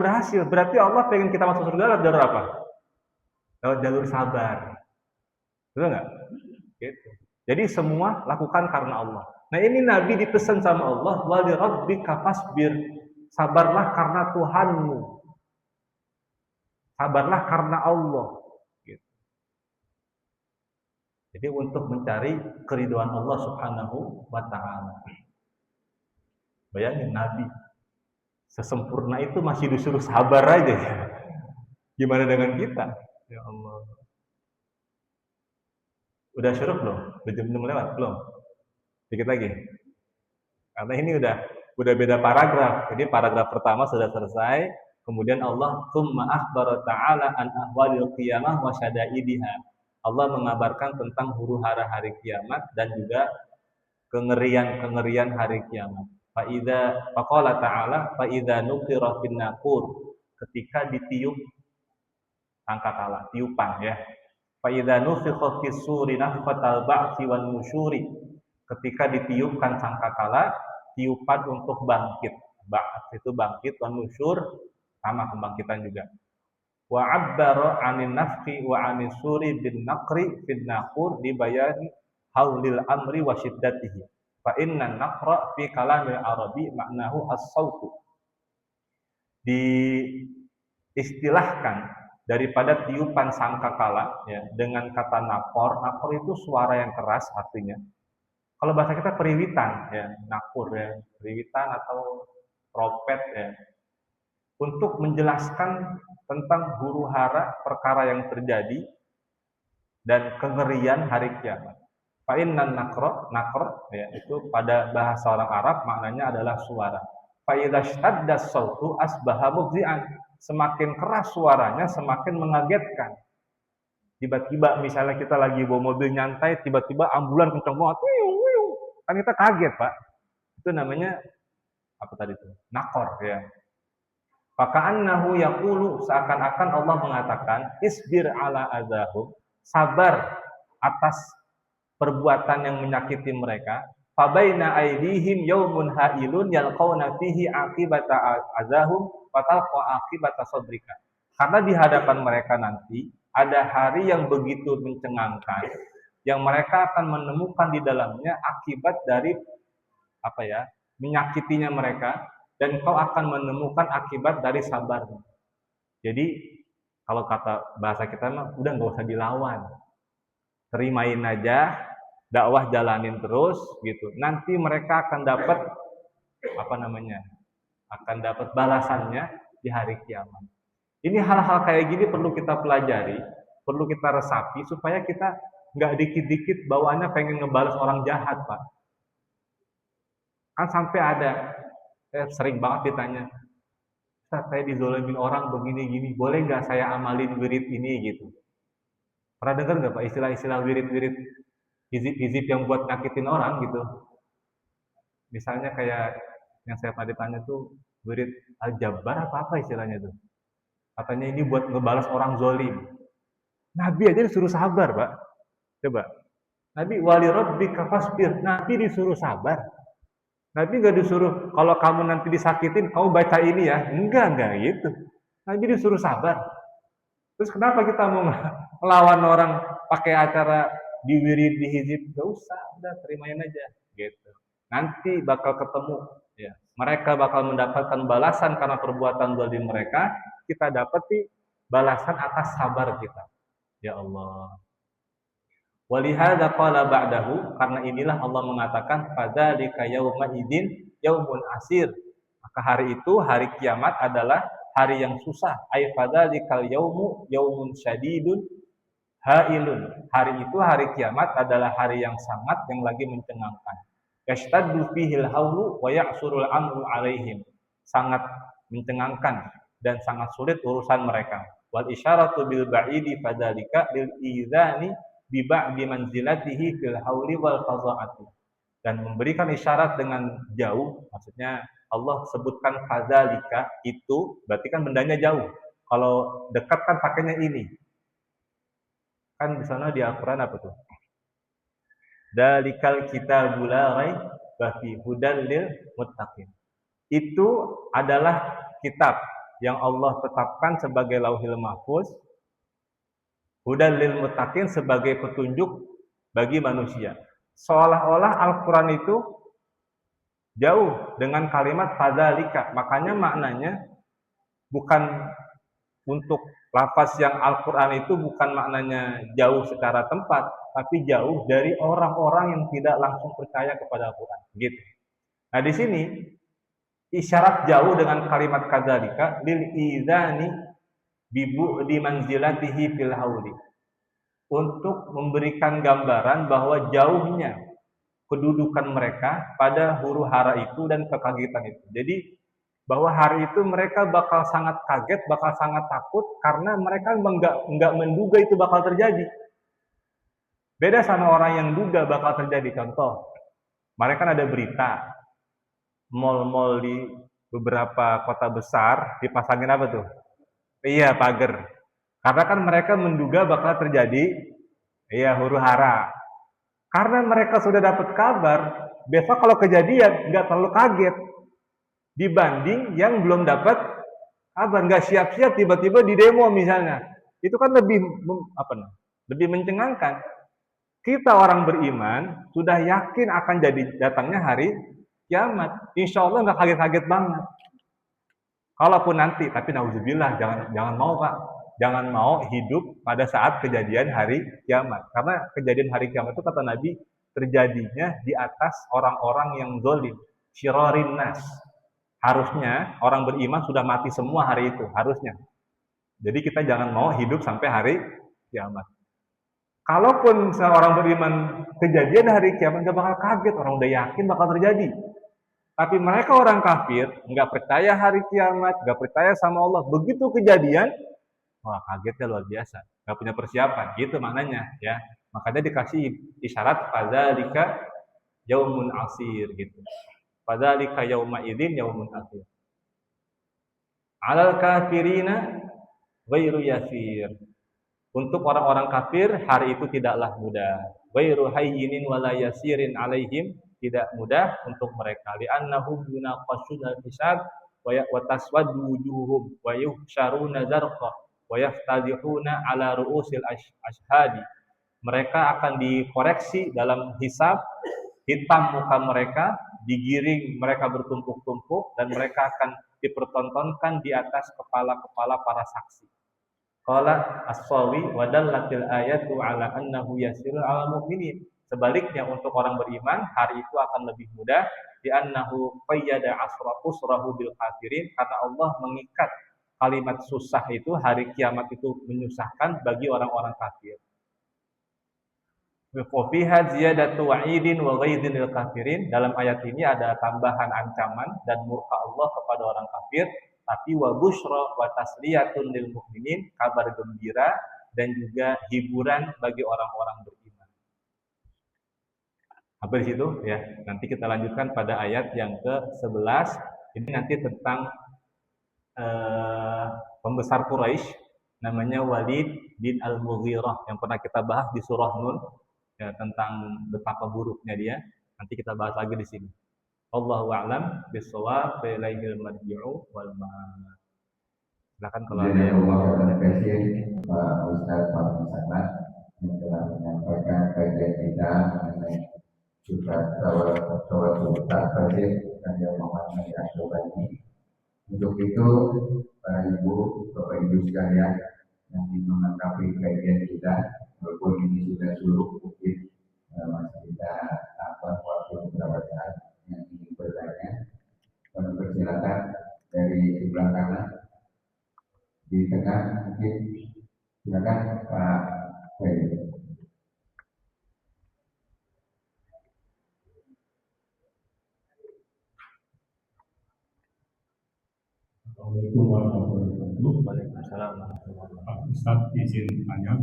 [SPEAKER 1] berarti Allah pengen kita masuk surga lewat jalur apa? Lewat jalur sabar. Betul nggak? Gitu. Jadi semua lakukan karena Allah. Nah ini Nabi dipesan sama Allah, wali rabbika fasbir, sabarlah karena Tuhanmu, sabarlah karena Allah. Gitu. Jadi untuk mencari keridhaan Allah Subhanahu wa Ta'ala. Bayangin Nabi sesempurna itu masih disuruh sabar aja ya. Gimana dengan kita? Ya Allah. Udah syuruk belum? Udah jam 6 lewat belum? Dikit lagi. Karena ini udah beda paragraf. Jadi paragraf pertama sudah selesai, kemudian Allah tsumma akhbara ta'ala an ahwalil qiyamah wa syada'idiha. Allah mengabarkan tentang huru-hara hari kiamat dan juga kengerian hari kiamat. Faqala ta'ala fa idza nuqira fin naqur, ketika ditiup sangkakala, tiupan ya. Fa idza nufikha fis suri nafqatal ba'thi wan nusyuri, ketika ditiupkan sangkakala, tiupan untuk bangkit. Ba'ats itu bangkit, wan nusyur sama kebangkitan juga. Wa 'abbara 'anil nafqi wa 'anis suri bin naqri fin naqur dibayani haulil amri wa syiddatihi. Fa inna naqra fi kalamil arabi maknahu as-sautu. Diistilahkan daripada tiupan sangkakala ya dengan kata nakor. Nakor itu suara yang keras artinya. Kalau bahasa kita periwitan ya, nakur ya, periwitan atau trompet ya. Untuk menjelaskan tentang huru-hara perkara yang terjadi dan kengerian hari kiamat. Fa innan nakr ya itu pada bahasa orang Arab maknanya adalah suara. Fa idza shtadda sautu asbaha mufzi'an. Semakin keras suaranya semakin mengagetkan. Tiba-tiba misalnya kita lagi bawa mobil nyantai, tiba-tiba ambulan kencang banget. Kan kita kaget, Pak. Itu namanya apa tadi itu? Nakor ya. Faka'annahu yaqulu, seakan-akan Allah mengatakan isbir ala azahum, sabar atas perbuatan yang menyakiti mereka. Fabaina aidihim yaumun hailun yalqauna fihi aqibata azahum wa talqa aqibata sabrika. Karena di hadapan mereka nanti ada hari yang begitu mencengangkan yang mereka akan menemukan di dalamnya akibat dari apa ya? Menyakitinya mereka, dan kau akan menemukan akibat dari sabarnya. Jadi kalau kata bahasa kita mah udah nggak usah dilawan, terimain aja, dakwah jalanin terus gitu. Nanti mereka akan dapat apa namanya, akan dapat balasannya di hari kiamat. Ini hal-hal kayak gini perlu kita pelajari, perlu kita resapi supaya kita nggak dikit-dikit bawaannya pengen ngebalas orang jahat, Pak. Kan sampai ada sering banget ditanya, Ustaz, saya dizolimin orang begini-gini, boleh nggak saya amalin wirid ini gitu? Pernah dengar nggak Pak istilah-istilah wirid-wirid hizib-hizib yang buat nyakitin orang gitu? Misalnya kayak yang saya tadi tanya tuh wirid al-jabbar apa istilahnya tuh? Katanya ini buat ngebalas orang zolim. Nabi aja disuruh sabar, Pak. Coba. Nabi wali rabbika fasbir. Nabi disuruh sabar. Nabi nggak disuruh, kalau kamu nanti disakitin, kamu baca ini ya. Enggak gitu. Nabi disuruh sabar. Terus kenapa kita mau melawan orang pakai acara di wirid, di hizib? Gak usah, udah terimain aja. Gitu. Nanti bakal ketemu. Ya. Mereka bakal mendapatkan balasan karena perbuatan zalim mereka. Kita dapati balasan atas sabar kita. Ya Allah. Walihada qala ba'dahu, karena inilah Allah mengatakan fadzalika yauma idzin yaumun asir. Maka hari itu, hari kiamat adalah hari yang susah. Ai fadzalikal yaumu yaumun syadidun hailun. Hari itu, hari kiamat adalah hari yang sangat yang lagi mencengangkan. Yashtaddu fihil haulu wa ya'surul amru alaihim. Sangat mencengangkan dan sangat sulit urusan mereka. Wal isyaratu bil ba'idi fadzalika lil idzani bi ba'di manzilatihi fil hauli wal fadhaati. Dan memberikan isyarat dengan jauh, maksudnya Allah sebutkan fadzalika itu berarti kan bendanya jauh. Kalau dekat kan pakainya ini. Kan di sana di Al-Qur'an apa tuh? Dalikal kitabul la raiba fihi hudal lil muttaqin. Itu adalah kitab yang Allah tetapkan sebagai Lauhil Mahfuz, hudal lil muttaqin sebagai petunjuk bagi manusia. Seolah-olah Al-Quran itu jauh dengan kalimat fadzalika. Makanya maknanya bukan untuk lafaz yang Al-Quran itu bukan maknanya jauh secara tempat, tapi jauh dari orang-orang yang tidak langsung percaya kepada Al-Quran. Gitu. Nah di sini isyarat jauh dengan kalimat kadzalika lil idzani bi bu'di manzilatihi fil hauli. Untuk memberikan gambaran bahwa jauhnya kedudukan mereka pada huru hara itu dan kekagetan itu. Jadi bahwa hari itu mereka bakal sangat kaget, bakal sangat takut karena mereka enggak menduga itu bakal terjadi. Beda sama orang yang duga bakal terjadi. Contoh, mereka kan ada berita mal-mal di beberapa kota besar dipasangin apa tuh? Iya, pagar. Karena kan mereka menduga bakal terjadi huru hara. Karena mereka sudah dapat kabar, besok kalau kejadian nggak terlalu kaget dibanding yang belum dapat kabar, nggak siap-siap tiba-tiba di demo misalnya. Itu kan lebih mencengangkan. Kita orang beriman sudah yakin akan jadi datangnya hari kiamat. Insya Allah nggak kaget-kaget banget. Kalaupun nanti, tapi nauzubillah, jangan mau Pak. Jangan mau hidup pada saat kejadian hari kiamat. Karena kejadian hari kiamat itu kata Nabi terjadinya di atas orang-orang yang zalim, syirarin nas. Harusnya orang beriman sudah mati semua hari itu, harusnya. Jadi kita jangan mau hidup sampai hari kiamat. Kalaupun seorang beriman kejadian hari kiamat, nggak bakal kaget, orang udah yakin bakal terjadi. Tapi mereka orang kafir, nggak percaya hari kiamat, nggak percaya sama Allah. Begitu kejadian, wah kagetnya luar biasa, nggak punya persiapan, gitu maknanya ya. Makanya dikasih isyarat pada lika yaumun asir gitu. Pada lika yauma idin yaumun asir. Alal kafirina ghairu yasir. Untuk orang-orang kafir, hari itu tidaklah mudah. Ghairu hayyinin wala yasirin alaihim, tidak mudah untuk mereka. Li'annahum yunaqashuna hisab wa taswaddu wujuhum wa yuhsyaruna zarqa wa yaftadihuna ala ru'usil ashhadi. Mereka akan dikoreksi dalam hisab, hitam muka mereka, digiring mereka bertumpuk-tumpuk, dan mereka akan dipertontonkan di atas kepala-kepala para saksi. Qala as-sawi wa dallatil ayatu ala annahu yasirun 'alal mu'minin. Sebaliknya untuk orang beriman, hari itu akan lebih mudah di annahu qayyada usrahu bil kafirin, karena Allah mengikat kalimat susah itu, hari kiamat itu menyusahkan bagi orang-orang kafir. Wa fiha ziyadatu wa'idin wa ghaidin lil kafirin. Dalam ayat ini ada tambahan ancaman dan murka Allah kepada orang kafir, tapi wa busyra wa tasliyatun lil mukminin, kabar gembira dan juga hiburan bagi orang-orang beriman. Sampai di situ ya. Nanti kita lanjutkan pada ayat yang ke-11. Ini nanti tentang pembesar Quraisy namanya Walid bin Al-Mughirah yang pernah kita bahas di surah Nun ya, tentang betapa buruknya dia. Nanti kita bahas lagi di sini. Allahu a'lam bishawab, ilaihil marji'u wal ma'ad. Silakan kalau ada yang mau.
[SPEAKER 2] Terima kasih Pak Ustaz Pak Muhammad yang telah menyampaikan kajian kita mengenai sifat tawasul tafsir dan yang memahami agama ini. Untuk itu, Pak Ibu, Bapak Ibu sekalian yang ingin melengkapi kajian kita, walaupun ini sudah suruh mungkin masih kita waktu beberapa saat yang ingin bertanya. Kami persilakan dari sebelah kanan. Di tengah mungkin silakan Pak Ferry.
[SPEAKER 3] Assalamualaikum warahmatullahi wabarakatuh.
[SPEAKER 1] Waalaikumsalam.
[SPEAKER 3] Pak Ustadz izin tanya,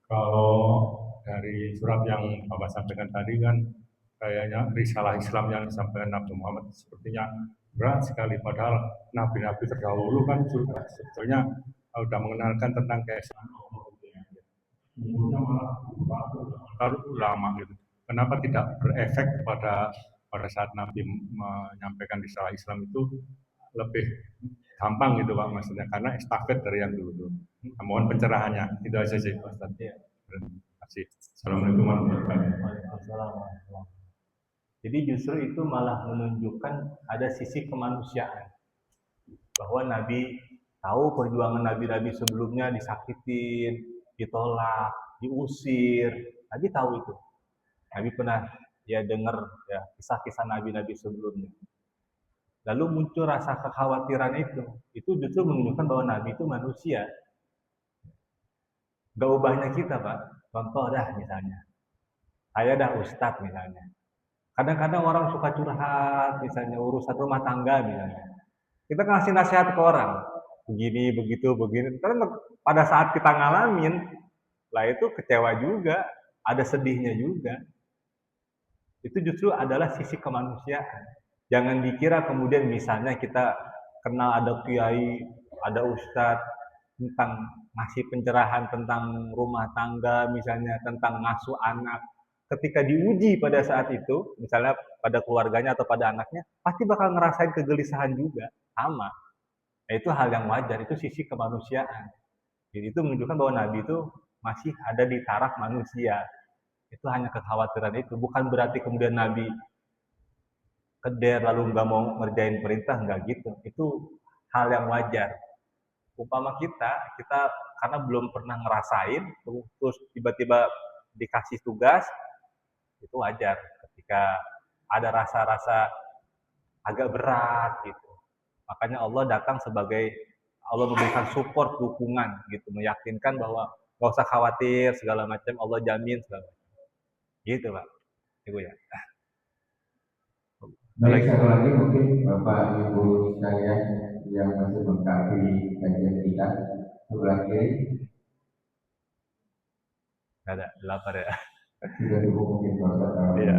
[SPEAKER 3] kalau dari surat yang Bapak sampaikan tadi kan kayaknya risalah Islam yang disampaikan Nabi Muhammad sepertinya berat sekali, padahal nabi-nabi terdahulu kan sudah sebetulnya sudah mengenalkan tentang keesaan Allah. Umurnya malah lama gitu. Kenapa tidak berefek pada saat Nabi menyampaikan risalah Islam itu lebih gampang gitu Pak, maksudnya karena estafet dari yang dulu. Nah, mohon pencerahannya. Itu aja sih Pak Ustaz. Terima kasih. Assalamualaikum warahmatullahi wabarakatuh.
[SPEAKER 1] Jadi justru itu malah menunjukkan ada sisi kemanusiaan. Bahwa Nabi tahu perjuangan nabi-nabi sebelumnya disakitin, ditolak, diusir. Nabi tahu itu. Nabi pernah ya dengar ya kisah-kisah nabi-nabi sebelumnya. Lalu muncul rasa kekhawatiran itu justru menunjukkan bahwa Nabi itu manusia. Gak ubahnya kita Pak. Contoh dah misalnya, saya dah ustadz misalnya. Kadang-kadang orang suka curhat, misalnya urusan rumah tangga misalnya. Kita ngasih nasihat ke orang, begini, begitu, begini. Karena pada saat kita ngalamin, lah itu kecewa juga, ada sedihnya juga. Itu justru adalah sisi kemanusiaan. Jangan dikira kemudian misalnya kita kenal ada kiai, ada ustadz tentang ngasih pencerahan tentang rumah tangga, misalnya tentang ngasuh anak. Ketika diuji pada saat itu, misalnya pada keluarganya atau pada anaknya, pasti bakal ngerasain kegelisahan juga, sama. Nah, itu hal yang wajar, itu sisi kemanusiaan. Jadi itu menunjukkan bahwa Nabi itu masih ada di taraf manusia. Itu hanya kekhawatiran itu, bukan berarti kemudian Nabi keder lalu nggak mau ngerjain perintah, nggak gitu. Itu hal yang wajar. Umpama kita karena belum pernah ngerasain, terus tiba-tiba dikasih tugas, itu wajar ketika ada rasa-rasa agak berat gitu. Makanya Allah datang sebagai Allah memberikan support, dukungan gitu, meyakinkan bahwa nggak usah khawatir segala macam, Allah jamin segala macam. Gitu Pak, Ibu ya.
[SPEAKER 2] Baik, satu lagi mungkin Bapak Ibu sekalian yang masih mengkaji kajian kita sebelah kiri.
[SPEAKER 1] Nggak ada, lapar ya.
[SPEAKER 2] Sudah cukup mungkin Bapak
[SPEAKER 1] Iya.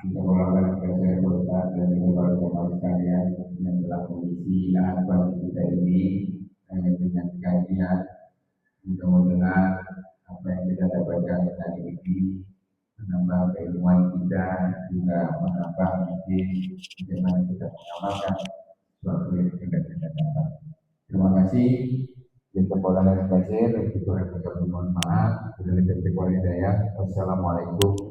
[SPEAKER 2] kita melakukan kajian Bapak dan juga para jemaah sekalian yang telah mengisi lahan kita ini dengan kajian untuk mendengar apa yang kita dapatkan hari ini, menambah keilmuan kita, juga menambah mungkin bagaimana kita mengamalkan suatu yang kita dapat. Terima kasih. Kita boleh belajar, kita mohon maaf. Wassalamualaikum.